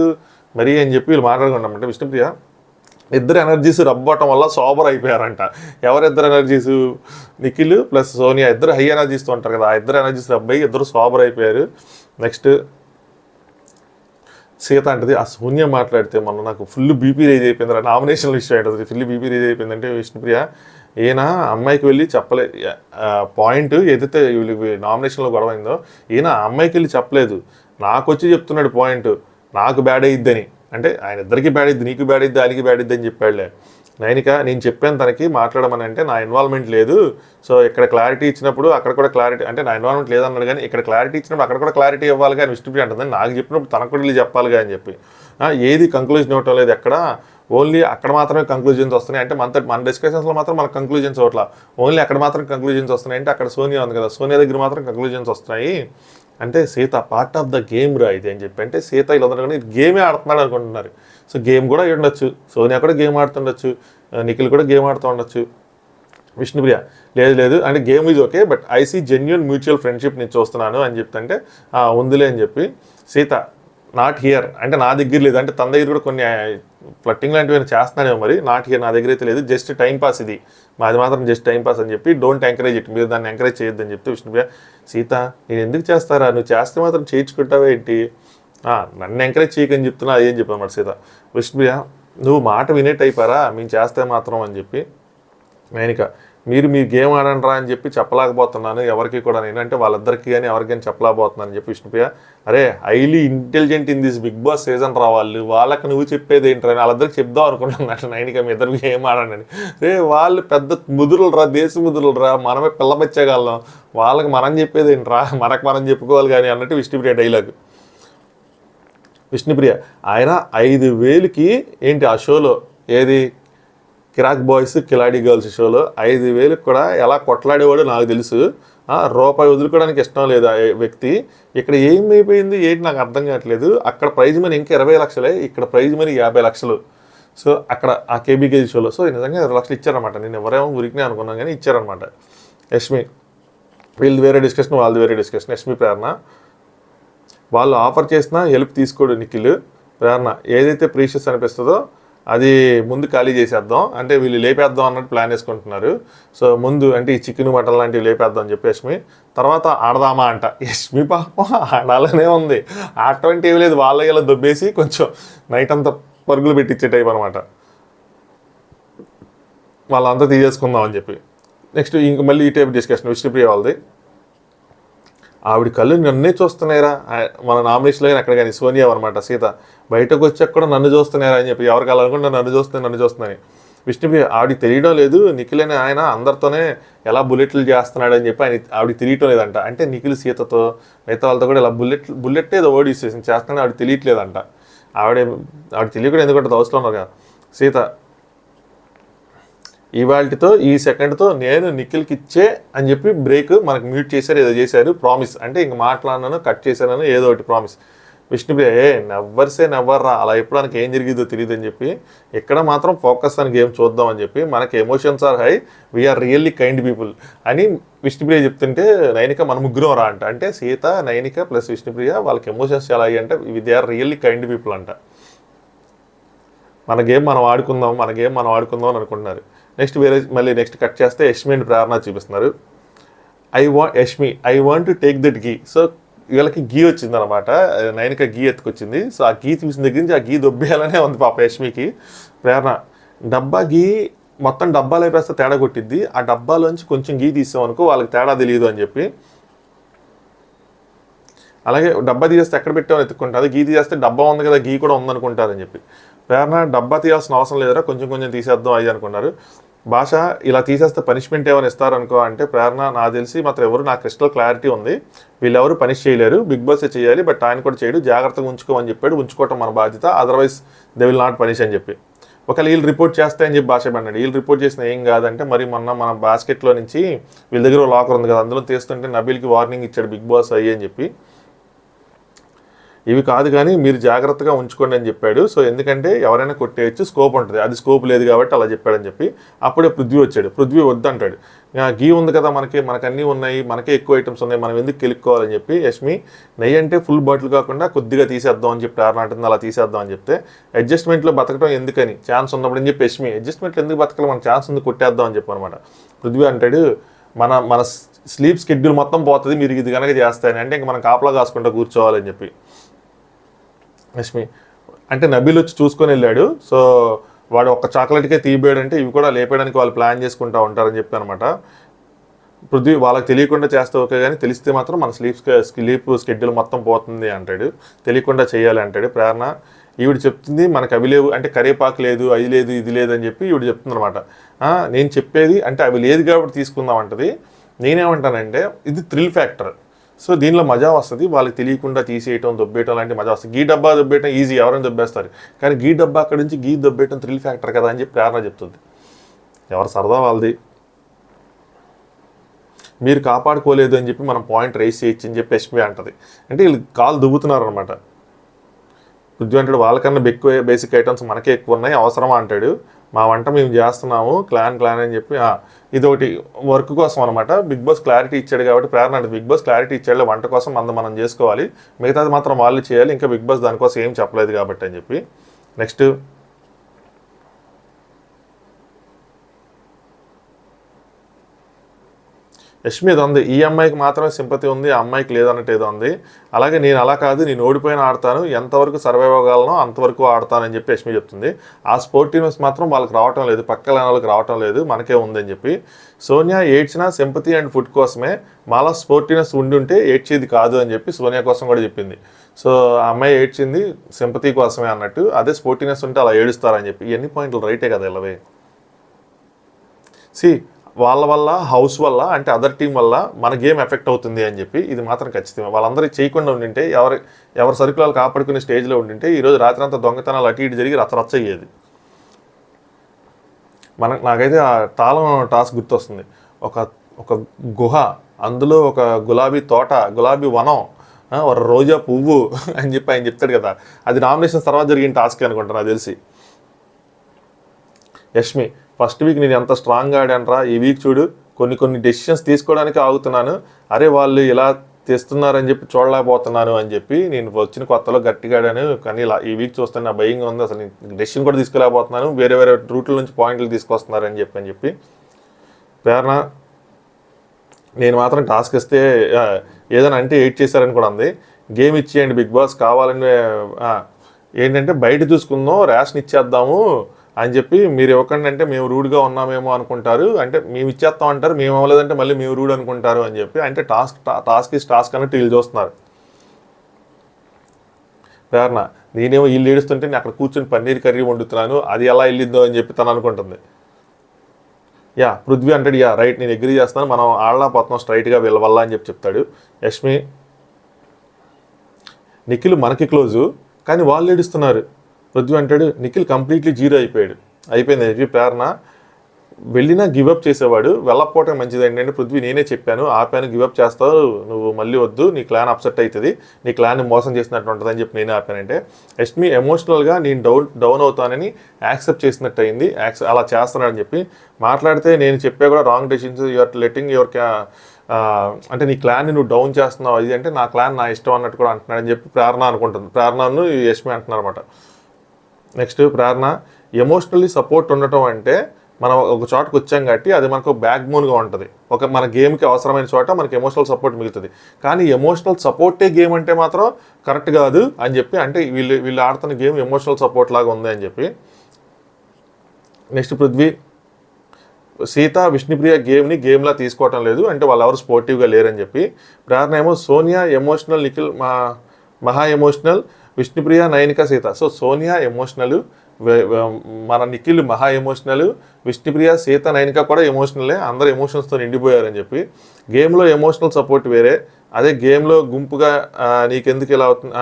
మరి అని చెప్పి వీళ్ళు మాట్లాడుకుంటామంటే విష్ణుప్రియ ఇద్దరు ఎనర్జీస్ రబ్బటం వల్ల సోబర్ అయిపోయారంట. ఎవరిద్దరు ఎనర్జీస్, నిఖిల్ ప్లస్ సోనియా ఇద్దరు హై ఎనర్జీస్తో ఉంటారు కదా, ఆ ఇద్దరు ఎనర్జీస్ రబ్బయి ఇద్దరు సోబర్ అయిపోయారు. నెక్స్ట్ సీత అంటది, ఆ సోనియా మాట్లాడితే మొన్న నాకు ఫుల్ బీపీ రేజ్ అయిపోయింది, నామినేషన్ విషయం ఏంటది ఫుల్ బీపీ రేజ్ అయిపోయిందంటే విష్ణుప్రియ ఈయన అమ్మాయికి వెళ్ళి చెప్పలేదు పాయింట్, ఏదైతే వీళ్ళకి నామినేషన్లో గొడవ అయిందో ఈయన అమ్మాయికి వెళ్ళి చెప్పలేదు, నాకు వచ్చి చెప్తున్నాడు పాయింట్, నాకు బ్యాడ్ అయ్యిద్దని. అంటే ఆయన ఇద్దరికి బ్యాడ్ అయ్యిద్ది, నీకు బ్యాడ్ అయ్యిద్ది, ఆయనకి బ్యాడ్ అయ్యిద్ది అని చెప్పాడులే. నైన్క నేను చెప్పాను తనకి మాట్లాడమని, అంటే నా ఇన్వాల్వ్మెంట్ లేదు, సో ఇక్కడ క్లారిటీ ఇచ్చినప్పుడు అక్కడ కూడా క్లారిటీ, అంటే నా ఇన్వాల్వ్మెంట్ లేదన్నాడు కానీ ఇక్కడ క్లారిటీ ఇచ్చినప్పుడు అక్కడ కూడా క్లారిటీ ఇవ్వాలి కానీ విష్ణుప్రియ అంటుంది, నాకు చెప్పినప్పుడు తనకు కూడా వెళ్ళి చెప్పాలిగా అని చెప్పి. ఏది కంక్లూజన్ ఇవ్వటం లేదు ఎక్కడ, ఓన్లీ అక్కడ మాత్రమే కంక్లూజన్స్ వస్తున్నాయి. అంటే మన డిస్కషన్స్లో మాత్రం మనకు కంక్లూజన్స్ అవ్వట్లా, ఓన్లీ అక్కడ మాత్రం కంక్లూజన్స్ వస్తున్నాయి. అంటే అక్కడ సోనియా ఉంది కదా, సోనియా దగ్గర మాత్రం కంక్లూజన్స్ వస్తున్నాయి. అంటే Sita part of the game రా ఇది అని చెప్పి, అంటే సీత వీళ్ళందరూ కానీ గేమే ఆడుతున్నాడు అనుకుంటున్నారు. సో గేమ్ కూడా ఉండొచ్చు, సోనియా కూడా గేమ్ ఆడుతుండొచ్చు, నిఖిల్ కూడా గేమ్ ఆడుతూ ఉండొచ్చు. విష్ణుప్రియ లేదు అంటే game is okay, but I see genuine mutual friendship నేను చూస్తున్నాను అని చెప్తుంటే ఉందిలే అని చెప్పి. సీత నాట్ హియర్ అంటే నా దగ్గర లేదు, అంటే తన దగ్గర కూడా కొన్ని ఫ్లట్టింగ్ లాంటివి చేస్తున్నానేమో, మరి నాట్ హియర్ నా దగ్గర అయితే లేదు, జస్ట్ టైం పాస్ ఇది, మాది మాత్రం జస్ట్ టైం పాస్ అని చెప్పి, డోంట్ ఎంకరేజ్ ఇట్, మీరు దాన్ని ఎంకరేజ్ చేయొద్దని చెప్తే విష్ణుప్రియ, సీత నేను ఎందుకు చేస్తారా, నువ్వు చేస్తే మాత్రం చేయించుకుంటావా ఏంటి, నన్ను ఎంకరేజ్ చేయకని చెప్తున్నా అదేం చెప్పాను సీత. విష్ణుప్రియ నువ్వు మాట వినేట్ అయిపోయారా మేము చేస్తే మాత్రం అని చెప్పి. నైన్క మీరు గేమ్ ఆడండిరా అని చెప్పి చెప్పలేకపోతున్నాను ఎవరికి కూడా, నేను అంటే వాళ్ళిద్దరికి కానీ ఎవరికైనా చెప్పలేకపోతున్నాను అని చెప్పి. విష్ణుప్రియ అరే highly intelligent in this Bigg Boss season రా వాళ్ళు, వాళ్ళకి నువ్వు చెప్పేది ఏంటని వాళ్ళిద్దరికి చెప్దాం అనుకుంటున్నాను అట్లా. నైన్క మీ ఇద్దరికి గేమ్ ఆడండి, రే వాళ్ళు పెద్ద ముదురులు రా, దేశ ముదురులు రా, మనమే పిల్లబచ్చేయగలం, వాళ్ళకి మనం చెప్పేది ఏంట్రా, మనం చెప్పుకోవాలి కానీ అన్నట్టు విష్ణుప్రియ డైలాగ్. విష్ణుప్రియ ఆయన 5,000కి ఏంటి ఆ షోలో, ఏది కిరాక్ బాయ్స్ కిలాడీ గర్ల్స్ షోలో 5,000కి కూడా ఎలా కొట్లాడేవాడో నాకు తెలుసు, రూపాయి వదులుకోవడానికి ఇష్టం లేదు ఆ వ్యక్తి. ఇక్కడ ఏమైపోయింది ఏంటి నాకు అర్థం కావట్లేదు, అక్కడ ప్రైజ్ మనీ ఇంకా 20 లక్షలే, ఇక్కడ ప్రైజ్ మనీ 50 లక్షలు. సో అక్కడ ఆ కేబీకేజీ షోలో సో నిజంగా 20 లక్షలు ఇచ్చారనమాట. నేను ఎవరేమో ఉరికినే అనుకున్నాను కానీ ఇచ్చారనమాట. యష్మి వీళ్ళది వేరే డిస్కషన్, వాళ్ళది వేరే డిస్కషన్. యష్మి ప్రేరణ వాళ్ళు ఆఫర్ చేసినా హెల్ప్ తీసుకోడు నిఖిల్. ప్రేరణ ఏదైతే ప్రీషియస్ అనిపిస్తుందో అది ముందు ఖాళీ చేసేద్దాం, అంటే వీళ్ళు లేపేద్దాం అన్నట్టు ప్లాన్ వేసుకుంటున్నారు. సో ముందు అంటే ఈ చికెన్ మటన్ లాంటివి లేపేద్దాం అని చెప్పి యష్మి, తర్వాత ఆడదామా అంట. యష్మి పాపం ఆడాలనే ఉంది, ఆడటం ఏమి లేదు, వాళ్ళ ఇలా దొబ్బేసి కొంచెం నైట్ అంతా పరుగులు పెట్టించే టైప్ అనమాట, వాళ్ళంతా తీసేసుకుందాం అని చెప్పి. నెక్స్ట్ ఇంక మళ్ళీ ఈ టైప్ డిస్కషన్ విష్ణుప్రియ వాళ్ళది. ఆవిడ కళ్ళు నన్నే చూస్తున్నాయిరా, మన నామినేషన్లో కానీ అక్కడ కానీ సోనియా అనమాట. సీత బయటకు వచ్చాక కూడా నన్ను చూస్తున్నారా అని చెప్పి, ఎవరికి అనుకుంటే నన్ను చూస్తున్నాను. విష్ణుప్రియ ఆవిడకి తెలియడం లేదు, నిఖిల్ అనే ఆయన అందరితోనే ఎలా బుల్లెట్లు చేస్తున్నాడు అని చెప్పి ఆవిడకి తెలియటం లేదంట. అంటే నిఖిల్ సీతతో మిగతా వాళ్ళతో కూడా ఇలా బుల్లెట్ ఏదో ఓడి చేస్తున్నాడు, ఆవిడ తెలియట్లేదంట. ఆవిడ తెలియకుండా ఎందుకంటే అవసరం ఉన్నారు కదా. సీత ఇవాళతో ఈ సెకండ్తో నేను నిఖిల్కి ఇచ్చే అని చెప్పి బ్రేక్ మనకు మ్యూట్ చేశారు, ఏదో చేశారు ప్రామిస్, అంటే ఇంక మాట్లాడినాను కట్ చేశానని ఏదో ఒకటి ప్రామిస్. విష్ణుప్రియ నెవ్వర్ రా, అలా ఎప్పుడు మనకి ఏం జరిగిందో తెలియదు అని చెప్పి, ఇక్కడ మాత్రం ఫోకస్ అని గేమ్ చూద్దాం అని చెప్పి, మనకి emotions are high, we are really kind people అని విష్ణుప్రియ చెప్తుంటే నైనిక మన ముగ్గురం రా అంట. అంటే సీత, నైనిక ప్లస్ విష్ణుప్రియ వాళ్ళకి ఎమోషన్స్ ఎలా అయ్యి అంటే they are really kind people అంట. మన గేమ్ మనం ఆడుకుందాం అని అనుకుంటున్నారు. మళ్ళీ నెక్స్ట్ కట్ చేస్తే యష్మి అండ్ ప్రేరణ చూపిస్తున్నారు. I want to take that ghee. So వీళ్ళకి గీ వచ్చింది అనమాట, నైనిక గీ ఎత్తుకొచ్చింది. సో ఆ గీ చూసిన దగ్గర నుంచి ఆ గీ దొబ్బేయాలనే ఉంది పాప యష్మికి. ప్రేరణ డబ్బా గీ మొత్తం డబ్బాలు అయిపోతే తేడా కొట్టిద్ది, ఆ డబ్బాలోంచి కొంచెం గీ తీసామనుకో వాళ్ళకి తేడా తెలియదు అని చెప్పి, అలాగే డబ్బా తీసేస్తే ఎక్కడ పెట్టామని ఎత్తుకుంటుంది, గీ తీసేస్తే డబ్బా ఉంది కదా గీ కూడా ఉందనుకుంటారని చెప్పి. ప్రేరణ డబ్బా తీయాల్సిన అవసరం లేదురా, కొంచెం తీసేద్దాం అయ్యి అనుకున్నారు. భాష ఇలా తీసేస్తే పనిష్మెంట్ ఏమైనా ఇస్తారనుకో అంటే, ప్రేరణ నాకు తెలిసి మాత్రం ఎవరు, నాకు క్రిస్టల్ క్లారిటీ ఉంది, వీళ్ళెవరు పనిష్ చేయలేరు, బిగ్ బాస్ చేయాలి, బట్ ఆయన కూడా చేయడు, జాగ్రత్తగా ఉంచుకోమని చెప్పాడు, ఉంచుకోవటం మన బాధ్యత, otherwise they will not punish అని చెప్పి. ఒకవేళ వీళ్ళు రిపోర్ట్ చేస్తాయని చెప్పి భాష అన్నాడు. వీళ్ళు రిపోర్ట్ చేసిన ఏం కాదంటే, మరి మన బాస్కెట్లో నుంచి వీళ్ళ దగ్గర లాకర్ ఉంది కదా, అందులో తీస్తుంటే నబీల్కి వార్నింగ్ ఇచ్చాడు బిగ్ బాస్ అయ్యి అని చెప్పి, ఇవి కాదు కానీ మీరు జాగ్రత్తగా ఉంచుకోండి అని చెప్పాడు. సో ఎందుకంటే ఎవరైనా కొట్టేయచ్చు, స్కోప్ ఉంటుంది, అది స్కోప్ లేదు కాబట్టి అలా చెప్పాడని చెప్పి. అప్పుడే పృథ్వీ వచ్చాడు. పృథ్వీ వద్దంటాడు, గీ ఉంది కదా మనకి అన్నీ ఉన్నాయి, మనకే ఎక్కువ ఐటమ్స్ ఉన్నాయి, మనం ఎందుకు కెలుక్కోవాలని చెప్పి. యష్మి నెయ్యి అంటే ఫుల్ బాటిల్ కాకుండా కొద్దిగా తీసేద్దాం అని చెప్పి ప్రేరణ అంటుంది, అలా తీసేద్దాం అని చెప్తే, అడ్జస్ట్మెంట్లో బతకడం ఎందుకని, ఛాన్స్ ఉన్నప్పుడు అని చెప్పి యష్మి, అడ్జస్ట్మెంట్లో ఎందుకు బతకాలి, మన ఛాన్స్ ఉంది కొట్టేద్దాం అని చెప్పి అనమాట. పృథ్వీ అంటాడు, మన స్లీప్ స్కెడ్యూల్ మొత్తం పోతుంది మీరు ఇది కనుక చేస్తాయని, అంటే ఇంక మనం కాపలా కాసుకుంటూ కూర్చోవాలని చెప్పి. యష్మి అంటే నబీల్ వచ్చి చూసుకొని వెళ్ళాడు, సో వాడు ఒక్క చాక్లెట్కే తీయబోయాడు అంటే ఇవి కూడా లేపేయడానికి వాళ్ళు ప్లాన్ చేసుకుంటూ ఉంటారని చెప్పి అనమాట. పృథ్వీ వాళ్ళకి తెలియకుండా చేస్తే ఓకే, కానీ తెలిస్తే మాత్రం మన స్లీప్ స్కెడ్యూల్ మొత్తం పోతుంది అంటాడు, తెలియకుండా చేయాలి అంటాడు. ప్రేరణ ఈవిడ చెప్తుంది మనకు అవి లేవు అంటే, కరివేపాకు లేదు, అది లేదు, ఇది లేదు అని చెప్పి ఈవిడ చెప్తుంది అనమాట. నేను చెప్పేది అంటే అవి లేదు కాబట్టి తీసుకుందాం అంటది. నేనేమంటానంటే ఇది థ్రిల్ ఫ్యాక్టర్, సో దీనిలో మజా వస్తుంది, వాళ్ళకి తెలియకుండా తీసేయటం, దొబ్బేయటం లాంటి మజా వస్తుంది. గీ డబ్బా దొబ్బేయటం ఈజీ, ఎవరైనా దొబ్బేస్తారు, కానీ గీ డబ్బా అక్కడి నుంచి గీ దొబ్బేయటం థ్రిల్ ఫ్యాక్టర్ కదా అని చెప్పి ప్రేరణ చెప్తుంది. ఎవరు సరదా వాళ్ళది, మీరు కాపాడుకోలేదు అని చెప్పి మనం పాయింట్ రైస్ చేయొచ్చు అని చెప్పి యష్మి అంటది. అంటే వీళ్ళు కాలు దుబ్బుతున్నారు అనమాట. పృథ్వీ అంటాడు వాళ్ళకన్నా ఎక్కువ బేసిక్ ఐటమ్స్ మనకే ఎక్కువ ఉన్నాయి, అవసరమా అంటాడు. మా వంట మేము చేస్తున్నాము, క్లాన్ అని చెప్పి. ఇదొకటి వర్క్ కోసం అనమాట, బిగ్ బాస్ క్లారిటీ ఇచ్చాడు కాబట్టి ప్రేరణ అంటే బిగ్ బాస్ క్లారిటీ ఇచ్చాడు, వంట కోసం మనం చేసుకోవాలి, మిగతాది మాత్రం వాళ్ళు చేయాలి, ఇంకా బిగ్ బాస్ దానికోసం ఏం చెప్పలేదు కాబట్టి అని చెప్పి. నెక్స్ట్ యష్మి ఏదో ఉంది, ఈ అమ్మాయికి మాత్రమే సింపతి ఉంది, ఆ అమ్మాయికి లేదన్నట్టు ఏదో ఉంది. అలాగే నేను అలా కాదు, నేను ఓడిపోయిన ఆడతాను, ఎంతవరకు సర్వైవ్ అవ్వగలను అంతవరకు ఆడతానని చెప్పి యష్మి చెప్తుంది. ఆ స్పోర్టివ్నెస్ మాత్రం వాళ్ళకి రావటం లేదు, పక్కన వాళ్ళకి రావటం లేదు, మనకే ఉందని చెప్పి. సోనియా ఏడ్చిన సింపతి అండ్ ఫుడ్ కోసమే, మాలా స్పోర్టివ్నెస్ ఉంటే ఏడ్చేది కాదు అని చెప్పి సోనియా కోసం కూడా చెప్పింది. సో ఆ అమ్మాయి ఏడ్చింది సింపతి కోసమే అన్నట్టు, అదే స్పోర్టివ్నెస్ ఉంటే అలా ఏడుస్తారని చెప్పి. ఎన్ని పాయింట్లు రైటే కదా ఇలావే. వాళ్ళ వల్ల, హౌస్ వల్ల అంటే అదర్ టీం వల్ల మన గేమ్ ఎఫెక్ట్ అవుతుంది అని చెప్పి ఇది మాత్రం ఖచ్చితంగా. వాళ్ళందరూ చేయకుండా ఉండింటే, ఎవరి సరుకులు కాపాడుకునే స్టేజ్లో ఉండింటే ఈరోజు రాత్రి అంతా దొంగతనాలు అటు ఇటు జరిగి రచ్చ అయ్యేది. నాకైతే ఆ తాళం టాస్క్ గుర్తొస్తుంది. ఒక గుహ, అందులో ఒక గులాబీ తోట, గులాబీ వనం, ఒక రోజా పువ్వు అని చెప్పి ఆయన చెప్తాడు కదా, అది నామినేషన్ తర్వాత జరిగిన టాస్క్ అనుకుంటా నాకు తెలిసి. యష్మి ఫస్ట్ వీక్ నేను ఎంత స్ట్రాంగ్గా ఆడానరా, ఈ వీక్ చూడు కొన్ని డెసిషన్స్ తీసుకోవడానికి ఆగుతున్నాను, అరే వాళ్ళు ఇలా తెస్తున్నారని చెప్పి చూడలేకపోతున్నాను అని చెప్పి. నేను వచ్చిన కొత్తలో గట్టిగా ఆడాను, కానీ ఇలా ఈ వీక్ చూస్తే నా భయంగా ఉంది, అసలు నేను డెసిషన్ కూడా తీసుకోలేకపోతున్నాను, వేరే రూట్ల నుంచి పాయింట్లు తీసుకొస్తున్నారని చెప్పి. ప్రేరణ నేను మాత్రం టాస్క్ ఇస్తే ఏదైనా అంటే ఎయిట్ చేశారని కూడా ఉంది. గేమ్ ఇచ్చేయండి బిగ్ బాస్, కావాలని ఏంటంటే బయట చూసుకుందాం, రేషన్ ఇచ్చేద్దాము అని చెప్పి, మీరు ఇవ్వకండి అంటే మేము రూడ్గా ఉన్నామేమో అనుకుంటారు, అంటే మేము ఇచ్చేస్తాం అంటారు, మేము అవ్వలేదంటే మళ్ళీ మేము రూడ్ అనుకుంటారు అని చెప్పి. అంటే టాస్క్ అన్నట్టు వీళ్ళు చూస్తున్నారు. ప్రేరణ నేనేమో వీళ్ళు ఏడుస్తుంటే నేను అక్కడ కూర్చొని పన్నీర్ కర్రీ వండుతున్నాను, అది ఎలా వెళ్ళిందో అని చెప్పి తను అనుకుంటుంది. పృథ్వీ అంటాడు రైట్, నేను అగ్రీ చేస్తాను, మనం ఆడలేకపోతున్నాం స్ట్రైట్గా వీళ్ళ వల్ల అని చెప్పి చెప్తాడు. యష్మి నిఖిల్ మనకి క్లోజు కానీ వాళ్ళు ఏడుస్తున్నారు. పృథ్వీ అంటాడు నిఖిల్ కంప్లీట్లీ జీరో అయిపోయింది అని చెప్పి. ప్రేరణ వెళ్ళినా గివప్ చేసేవాడు. వెళ్ళకపోవటం మంచిది ఏంటంటే పృథ్వీ నేనే చెప్పాను, ఆపాను, గివప్ చేస్తావు నువ్వు, మళ్ళీ వద్దు, నీ క్లాన్ అప్సెట్ అవుతుంది, నీ క్లాన్ని మోసం చేసినట్టు ఉంటుంది అని చెప్పి నేనే ఆపానంటే యష్మి ఎమోషనల్గా నేను డౌన్ అవుతానని యాక్సెప్ట్ చేసినట్టు అయింది, అలా చేస్తున్నాడని చెప్పి మాట్లాడితే నేను చెప్పే కూడా wrong decisions, you're letting your అంటే నీ క్లాన్ని నువ్వు డౌన్ చేస్తున్నావు, అది అంటే నా క్లాన్ నా ఇష్టం అన్నట్టు కూడా అంటున్నాడని చెప్పి ప్రేరణ అనుకుంటుంది. ప్రేరణను యష్మి అంటున్నారన్నమాట. నెక్స్ట్ ప్రేరణ, ఎమోషనల్లీ సపోర్ట్ ఉండటం అంటే మనం ఒక చోటకు వచ్చాం కాబట్టి అది మనకు బ్యాక్ బోన్గా ఉంటుంది. మన గేమ్కి అవసరమైన చోట మనకి ఎమోషనల్ సపోర్ట్ మిగులుతుంది. కానీ ఎమోషనల్ సపోర్టే గేమ్ అంటే మాత్రం కరెక్ట్ కాదు అని చెప్పి, అంటే వీళ్ళు ఆడుతున్న గేమ్ ఎమోషనల్ సపోర్ట్ లాగా ఉంది అని చెప్పి. నెక్స్ట్ పృథ్వీ, సీత విష్ణుప్రియ గేమ్లా తీసుకోవటం లేదు, అంటే వాళ్ళు ఎవరు స్పోర్టివ్గా లేరని చెప్పి. ప్రేరణ ఏమో సోనియా ఎమోషనల్, నిఖిల్ మహా emotional, Vishnupriya Nayanika Sita. So Sonia emotional, మన నిఖిల్ మహా ఎమోషనల్, విష్ణుప్రియ సీత నయనిక కూడా ఎమోషనలే, అందరూ ఎమోషన్స్తో నిండిపోయారని చెప్పి. గేమ్లో ఎమోషనల్ సపోర్ట్ వేరే, అదే గేమ్లో గుంపుగా నీకెందుకు ఇలా అవుతుంది,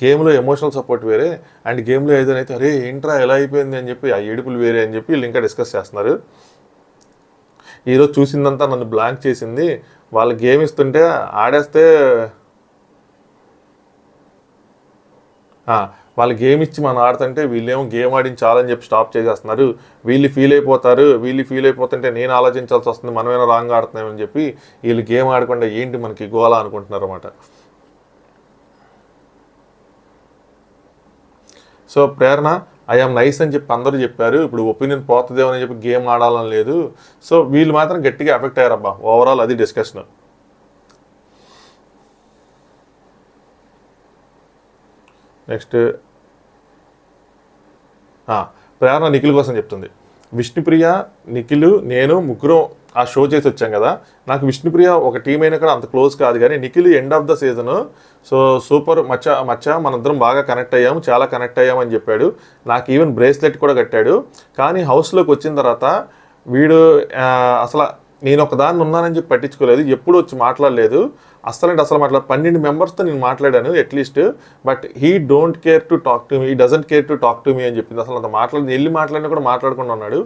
గేమ్లో ఎమోషనల్ సపోర్ట్ వేరే, అండ్ గేమ్లో ఏదైనా అయితే అరే ఏంట్రా ఎలా అయిపోయింది అని చెప్పి ఆ ఏడుపులు వేరే అని చెప్పి వీళ్ళు ఇంకా డిస్కస్ చేస్తున్నారు. ఈరోజు చూసిందంతా నన్ను బ్లాంక్ చేసింది, వాళ్ళు గేమ్ ఇస్తుంటే ఆడేస్తే వాళ్ళు గేమ్ ఇచ్చి మనం ఆడుతుంటే వీళ్ళేమో గేమ్ ఆడించాలని చెప్పి స్టాప్ చేసేస్తున్నారు, వీళ్ళు ఫీల్ అయిపోతుంటే నేను ఆలోచించాల్సి వస్తుంది, మనమేనా రాంగ్ ఆడుతున్నామని చెప్పి వీళ్ళు గేమ్ ఆడకుండా ఏంటి మనకి గోలా అనుకుంటున్నారు అన్నమాట. సో ప్రేరణ, ఐఎమ్ నైస్ అని చెప్పి అందరూ చెప్పారు, ఇప్పుడు ఒపీనియన్ పోతుందేమో అని చెప్పి గేమ్ ఆడాలని లేదు. సో వీళ్ళు మాత్రం గట్టిగా ఎఫెక్ట్ అయ్యారబ్బా, ఓవరాల్ అది డిస్కషన్. నెక్స్ట్ ప్రేరణ నిఖిల్ కోసం చెప్తుంది. విష్ణుప్రియ, నిఖిల్, నేను ముగ్గురం ఆ షో చేసి వచ్చాం కదా, నాకు విష్ణుప్రియ ఒక టీం అయినా కూడా అంత క్లోజ్ కాదు, కానీ Nikhil end of the season so super మచ్చ మనందరం బాగా కనెక్ట్ అయ్యాము, చాలా కనెక్ట్ అయ్యామని చెప్పాడు. నాకు ఈవెన్ బ్రేస్లెట్ కూడా కట్టాడు. కానీ హౌస్లోకి వచ్చిన తర్వాత వీడు అసలు నేను ఒకదాన్ని ఉన్నానని చెప్పి పట్టించుకోలేదు, ఎప్పుడు వచ్చి మాట్లాడలేదు, అసలు 12 మెంబర్స్తో నేను మాట్లాడాను at least, but he don't care to talk to me, he doesn't care to talk to me అని చెప్పింది. అసలు అంత వెళ్ళి మాట్లాడినా కూడా మాట్లాడకుండా ఉన్నాడు.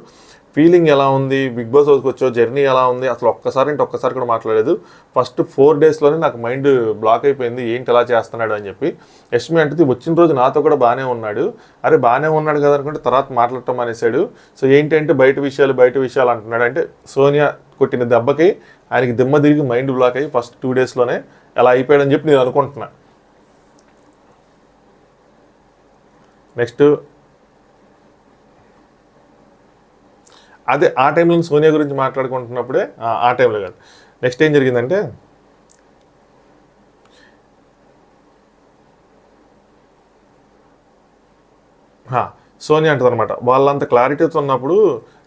ఫీలింగ్ ఎలా ఉంది, బిగ్ బాస్ హౌస్కి వచ్చో జర్నీ ఎలా ఉంది, అసలు ఒక్కసారి కూడా మాట్లాడలేదు. ఫస్ట్ 4 డేస్లోనే నాకు మైండ్ బ్లాక్ అయిపోయింది, ఏంటి ఎలా చేస్తున్నాడు అని చెప్పి. యష్మి అంటే వచ్చిన రోజు నాతో కూడా బాగానే ఉన్నాడు, అరే బాగానే ఉన్నాడు కదా అనుకుంటే తర్వాత మాట్లాడటం అనేసాడు. సో ఏంటంటే బయట విషయాలు అంటున్నాడు. అంటే సోనియా కొట్టిన దెబ్బకి ఆయనకి దిమ్మ తిరిగి మైండ్ బ్లాక్ అయ్యి ఫస్ట్ 2 డేస్లోనే ఎలా అయిపోయాడని చెప్పి నేను అనుకుంటున్నా. నెక్స్ట్ అదే ఆ టైంలో సోనియా గురించి మాట్లాడుకుంటున్నప్పుడే, ఆ టైంలో కాదు, నెక్స్ట్ ఏం జరిగిందంటే సోనియా అంటదనమాట, వాళ్ళంత క్లారిటీతో ఉన్నప్పుడు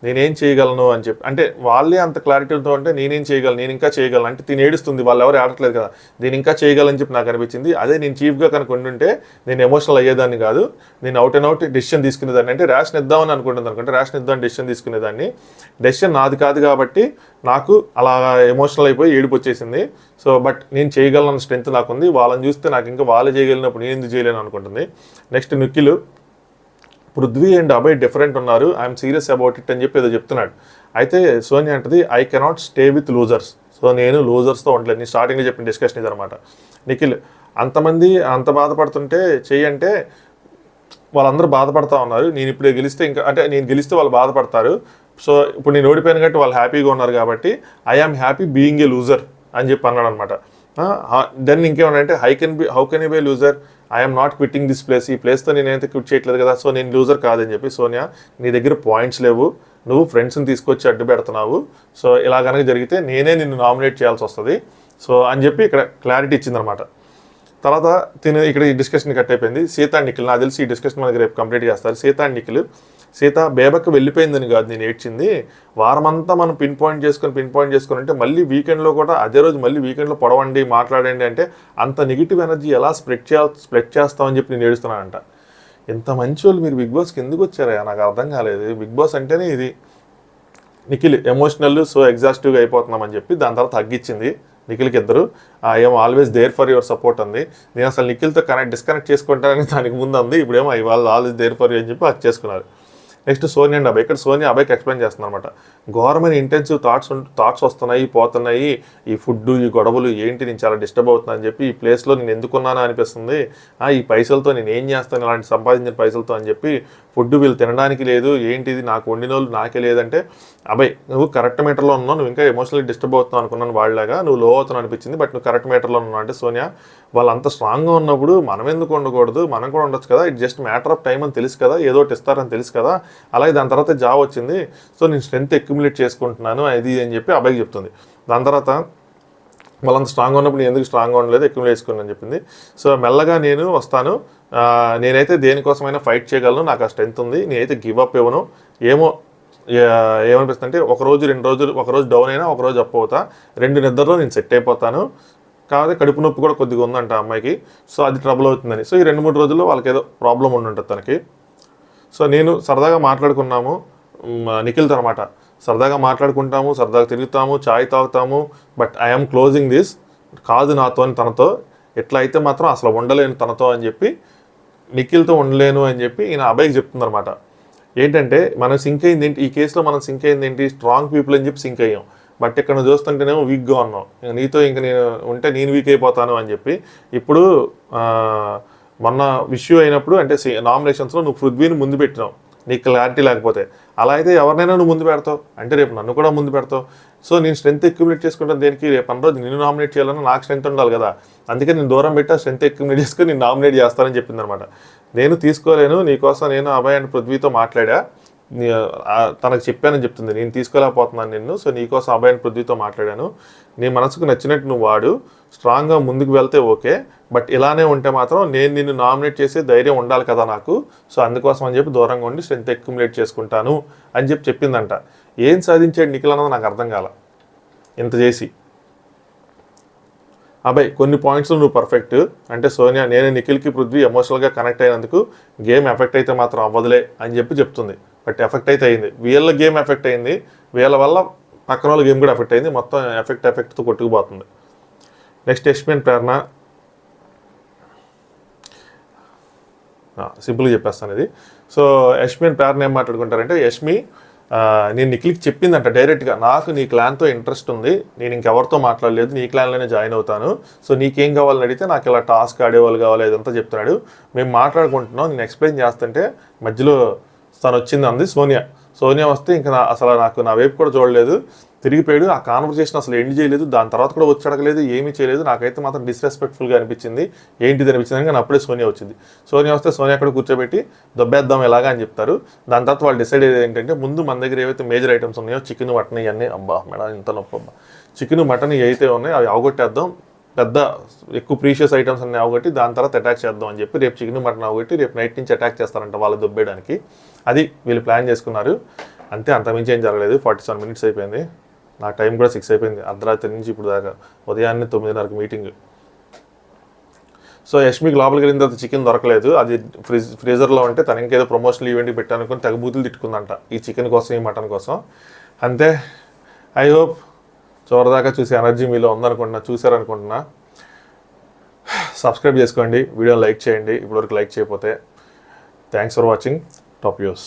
నేనేం చేయగలను అని చెప్పి, అంటే వాళ్ళే అంత క్లారిటీతో అంటే నేనేం చేయగలను, నేను ఇంకా చేయగలను అంటే తిని ఏడుస్తుంది, వాళ్ళు ఎవరు ఆడట్లేదు కదా, నేను ఇంకా చేయగలని చెప్పి నాకు అనిపించింది. అదే నేను చీఫ్గా కనుక ఉండుంటే నేను ఎమోషనల్ అయ్యేదాన్ని కాదు, నేను అవుట్ అండ్ అవుట్ డెసిషన్ తీసుకునేదాన్ని, అంటే ర్యాషన్ ఇద్దామని అనుకుంటే ర్యాషన్ ఇద్దామని డెసిషన్ తీసుకునేదాన్ని. డెసిషన్ నాది కాదు కాబట్టి నాకు అలా ఎమోషనల్ అయిపోయి ఏడుపు వచ్చేసింది. సో బట్ నేను చేయగలను స్ట్రెంత్ నాకుంది, వాళ్ళని చూస్తే నాకు ఇంకా వాళ్ళు చేయగలిగినప్పుడు నేను ఎందుకు చేయలేను అనుకుంటుంది. Next Nikhil, Prithvi and Abhay different ఉన్నారు, ఐఎమ్ సీరియస్ అబౌట్ ఇట్ అని చెప్పి ఏదో చెప్తున్నాడు. అయితే సోనియా అంటది, I cannot stay with losers, so నేను లూజర్స్తో ఉండలేదు. నేను స్టార్టింగ్లో చెప్పిన డిస్కషన్ ఇదనమాట. నిఖిల్, అంతమంది అంత బాధపడుతుంటే చెయ్యంటే వాళ్ళందరూ బాధపడతా ఉన్నారు, నేను ఇప్పుడే గెలిస్తే ఇంకా, అంటే నేను గెలిస్తే వాళ్ళు బాధపడతారు, సో ఇప్పుడు నేను ఓడిపోయాను కాబట్టి వాళ్ళు హ్యాపీగా ఉన్నారు కాబట్టి I am happy being a loser అని చెప్పి అన్నాడు అనమాట. దెన్ ఇంకేమన్నాడంటే how can you be loser, I'm not quitting this place, ఈ ప్లేస్తో నేనైతే క్విట్ చేయట్లేదు కదా, సో నేను లూజర్ కాదని చెప్పి. సోనియా, నీ దగ్గర పాయింట్స్ లేవు, నువ్వు ఫ్రెండ్స్ని తీసుకొచ్చి అడ్డు పెడుతున్నావు, సో ఇలా కనుక జరిగితే నేనే నిన్ను నామినేట్ చేయాల్సి వస్తుంది, సో అని చెప్పి ఇక్కడ క్లారిటీ ఇచ్చిందనమాట. తర్వాత ఇక్కడ ఈ డిస్కషన్ కట్ అయిపోయింది. సీత అండ్ నిఖిల్, నాకు తెలిసి ఈ డిస్కషన్ మనకి రేపు కంప్లీట్ చేస్తారు. సీత అండ్ నిఖిల్, సీత బేబక్క వెళ్ళిపోయిందని కాదు నేను ఏడ్చింది, వారమంతా మనం పిన్ పాయింట్ చేసుకొని అంటే మళ్ళీ వీకెండ్లో కూడా అదే రోజు మళ్ళీ వీకెండ్లో పొడవండి మాట్లాడండి అంటే అంత నెగిటివ్ ఎనర్జీ ఎలా స్ప్రెడ్ చేస్తామని చెప్పి నేను ఏడుస్తున్నానంట. ఎంత మంచి వాళ్ళు మీరు బిగ్ బాస్కి ఎందుకు వచ్చారా, నాకు అర్థం కాలేదు. బిగ్ బాస్ అంటేనే ఇది. నిఖిల్ ఎమోషనల్, సో ఎగ్జాస్టివ్గా అయిపోతున్నామని చెప్పి దాని తర్వాత తగ్గించింది నిఖిల్కి ఇద్దరు. I'm always there for your support అంది. నేను అసలు నిఖిల్తో డిస్కనెక్ట్ చేసుకుంటానని దానికి ముందు అంది, ఇప్పుడేమో వాళ్ళు ఆల్వేస్ దేర్ ఫర్ యూ అని చెప్పి అది చేసుకున్నారు. Next Sonia and Abhay. ఇక్కడ సోనియా అభయ్కి ఎక్స్ప్లెయిన్ చేస్తుంది అనమాట. ఘోరమైన ఇంటెన్సివ్ థాట్స్ వస్తున్నాయి, పోతున్నాయి, ఈ ఫుడ్, ఈ గొడవలు ఏంటి, నేను చాలా డిస్టర్బ్ అవుతున్నాను అని చెప్పి, ఈ ప్లేస్లో నేను ఎందుకున్నానో అనిపిస్తుంది, ఈ పైసలతో నేను ఏం చేస్తాను ఇలాంటి సంపాదించిన పైసలతో అని చెప్పి, ఫుడ్ వీళ్ళు తినడానికి లేదు, ఏంటిది నాకు వండిన వాళ్ళు నాకే లేదంటే, అభయ్ నువ్వు కరెక్ట్ మీటర్లో ఉన్నావు, నువ్వు ఇంకా ఎమోషనల్లీ డిస్టర్బ్ అవుతున్నావు అనుకున్నాను వాళ్ళలాగా, నువ్వు లో అవుతున్నావు అనిపించింది, బట్ నువ్వు కరెక్ట్ మీటర్లో ఉన్నావు అంటే సోనియా వాళ్ళంత స్ట్రాంగ్గా ఉన్నప్పుడు మనం ఎందుకు ఉండకూడదు, మనం కూడా ఉండొచ్చు కదా, it just matter of time అని తెలుసు కదా, ఏదో ఒకటి ఇస్తారని తెలుసు కదా, అలాగే దాని తర్వాత జాబ్ వచ్చింది, సో నేను స్ట్రెంత్ అక్యుములేట్ చేసుకుంటున్నాను అది అని చెప్పి అబ్బాయికి చెప్తుంది. దాని తర్వాత వాళ్ళంత స్ట్రాంగ్గా ఉన్నప్పుడు నేను ఎందుకు స్ట్రాంగ్గా ఉండలేదు, అక్యుములేట్ చేసుకుని అని చెప్పింది. సో మెల్లగా నేను వస్తాను, నేనైతే దేనికోసమైనా ఫైట్ చేయగలను, నాకు ఆ స్ట్రెంత్ ఉంది, నేనైతే గివ్ అప్ ఇవ్వను, ఏమనిపిస్తుంది అంటే ఒకరోజు డౌన్ అయినా ఒకరోజు అప్ అవుతా, 2 నిద్రలో నేను సెట్ అయిపోతాను, కాకపోతే కడుపు నొప్పి కూడా కొద్దిగా ఉందంట అమ్మాయికి, సో అది ట్రబుల్ అవుతుందని. సో ఈ 2-3 రోజుల్లో వాళ్ళకి ఏదో ప్రాబ్లం ఉండుంటుంది తనకి. సో నేను సరదాగా మాట్లాడుకున్నాము నిఖిల్తో అనమాట, సరదాగా మాట్లాడుకుంటాము, సరదాగా తిరుగుతాము, చాయ్ తాగుతాము, బట్ ఐఎమ్ క్లోజింగ్ దిస్, కాదు నాతో తనతో, ఎట్లా అయితే మాత్రం అసలు ఉండలేను తనతో అని చెప్పి, నిఖిల్తో ఉండలేను అని చెప్పి ఈయన అబ్బాయికి చెప్తుందనమాట. ఏంటంటే మనం సింక్ అయింది ఏంటి, ఈ కేసులో మనం సింక్ అయింది ఏంటి, స్ట్రాంగ్ పీపుల్ అని చెప్పి సింక్ అయ్యాం, బట్ ఇక్కడ నువ్వు చూస్తుంటేనేమో వీక్గా ఉన్నావు, నీతో ఇంక నేను ఉంటే నేను వీక్ అయిపోతాను అని చెప్పి. ఇప్పుడు మొన్న ఇష్యూ అయినప్పుడు అంటే నామినేషన్స్లో నువ్వు పృథ్వీని ముందు పెట్టినావు, నీకు క్లారిటీ లేకపోతే, అలా అయితే ఎవరినైనా నువ్వు ముందు పెడతావు అంటే రేపు నన్ను కూడా ముందు పెడతావు. సో నేను స్ట్రెంత్ అక్యుములేట్ చేసుకుంటాను దేనికి, రేపు అన్న రోజు నిన్ను నామినేట్ చేయాలన్నా నాకు స్ట్రెంత్ ఉండాలి కదా, అందుకే నేను దూరం పెట్టి ఆ స్ట్రెంత్ అక్యుములేట్ చేసుకుని నేను నామినేట్ చేస్తానని చెప్పింది అనమాట. నేను తీసుకోలేను, నీకోసం నేను అభయ్ అండ్ పృథ్వీతో మాట్లాడా, తనకు చెప్పానని చెప్తుంది, నేను తీసుకోలేకపోతున్నాను నిన్ను, సో నీకోసం అభయ్ అండ్ పృథ్వీతో మాట్లాడాను, నీ మనసుకు నచ్చినట్టు నువ్వు వాడు, స్ట్రాంగ్గా ముందుకు వెళ్తే ఓకే, బట్ ఇలానే ఉంటే మాత్రం నేను నిన్ను నామినేట్ చేసే ధైర్యం ఉండాలి కదా నాకు, సో అందుకోసం అని చెప్పి దూరంగా ఉండి స్ట్రెంత్ అక్యుములేట్ చేసుకుంటాను అని చెప్పి చెప్పిందంట. ఏం సాధించాడు నిఖిల్ అన్నది నాకు అర్థం కాల ఇంత చేసి. అబ్బాయి కొన్ని పాయింట్స్లో నువ్వు పర్ఫెక్ట్ అంటే సోనియా, నేను నిఖిల్కి పృథ్వీ ఎమోషనల్గా కనెక్ట్ అయినందుకు గేమ్ ఎఫెక్ట్ అయితే మాత్రం అవ్వదులే అని చెప్పి చెప్తుంది, బట్ ఎఫెక్ట్ అయితే అయింది, వీళ్ళ గేమ్ ఎఫెక్ట్ అయింది, వీళ్ళ వల్ల పక్కన వాళ్ళ గేమ్ కూడా ఎఫెక్ట్ అయింది, మొత్తం ఎఫెక్ట్తో కొట్టుకుపోతుంది. నెక్స్ట్ యష్మి అండ్ ప్రేరణ, సింపుల్గా చెప్పేస్తాను ఇది. సో యష్మి అండ్ ప్రేరణ ఏం మాట్లాడుకుంటారంటే, యష్మి నేను నిఖిల్కి చెప్పిందంట డైరెక్ట్గా, నాకు నీ క్లాన్తో ఇంట్రెస్ట్ ఉంది, నేను ఇంకెవరితో మాట్లాడలేదు, నీ క్లాన్లోనే జాయిన్ అవుతాను, సో నీకేం కావాలని అడిగితే నాకు ఇలా టాస్క్ ఆడేవాళ్ళు కావాలి ఇదంతా చెప్తున్నాడు, మేము మాట్లాడుకుంటున్నాం, నేను ఎక్స్ప్లెయిన్ చేస్తుంటే మధ్యలో తను వచ్చింది అంది సోనియా వస్తే ఇంకా అసలు నాకు నా వైపు కూడా చూడలేదు, తిరిగిపోయాడు, ఆ కాన్వర్సేషన్ అసలు ఎండ్ చేయలేదు, దాని తర్వాత కూడా వచ్చి అడగలేదు, ఏమీ చేయలేదు, నాకైతే మాత్రం డిస్రెస్పెక్ట్ఫుల్గా అనిపించింది, ఏంటిది అనిపించింది కానీ అప్పుడే సోనియా వచ్చింది. సోనియా వస్తే సోనియా అక్కడ కూర్చోబెట్టి దొబ్బేద్దాం ఎలాగా అని చెప్తారు. దాని తర్వాత వాళ్ళు డిసైడ్ అయ్యేది ఏంటంటే, ముందు మన దగ్గర ఏవైతే మేజర్ ఐటమ్స్ ఉన్నాయో చికెన్ మటన్ ఇవన్నీ, అబ్బా మేడం ఇంత నొప్పి అబ్బా, చికెన్ మటన్ ఏవైతే ఉన్నాయో అవి అవగొట్టేద్దాం, పెద్ద ఎక్కువ ప్రీషియస్ ఐటమ్స్ అన్నీ అవగొట్టి దాని తర్వాత అటాక్ చేద్దాం అని చెప్పి రేపు చికెన్ మటన్ అవగొట్టి రేపు నైట్ నుంచి అటాక్ చేస్తారంట వాళ్ళు దొబ్బేయడానికి. అది వీళ్ళు ప్లాన్ చేసుకున్నారు, అంతే, అంతమించి ఏం జరగలేదు. 47 minutes అయిపోయింది, నా టైం కూడా 6 అయిపోయింది, అర్ధరాత్రి నుంచి ఇప్పుడు దాకా, ఉదయాన్నే 9:30 మీటింగ్. సో యష్మికి లోపలికి వెళ్ళిన తర్వాత చికెన్ దొరకలేదు, అది ఫ్రీజర్లో ఉంటే తను ఇంకేదో ప్రమోషనల్ ఈవెంట్కి పెట్టానుకొని తెగబూతులు తిట్టుకుందంట ఈ చికెన్ కోసం ఈ మటన్ కోసం. అంతే, ఐ హోప్ చివరిదాకా చూసే ఎనర్జీ మీలో చూసారనుకుంటున్నా. సబ్స్క్రైబ్ చేసుకోండి, వీడియోని లైక్ చేయండి ఇప్పటివరకు లైక్ చేయకపోతే. Thanks for watching top views.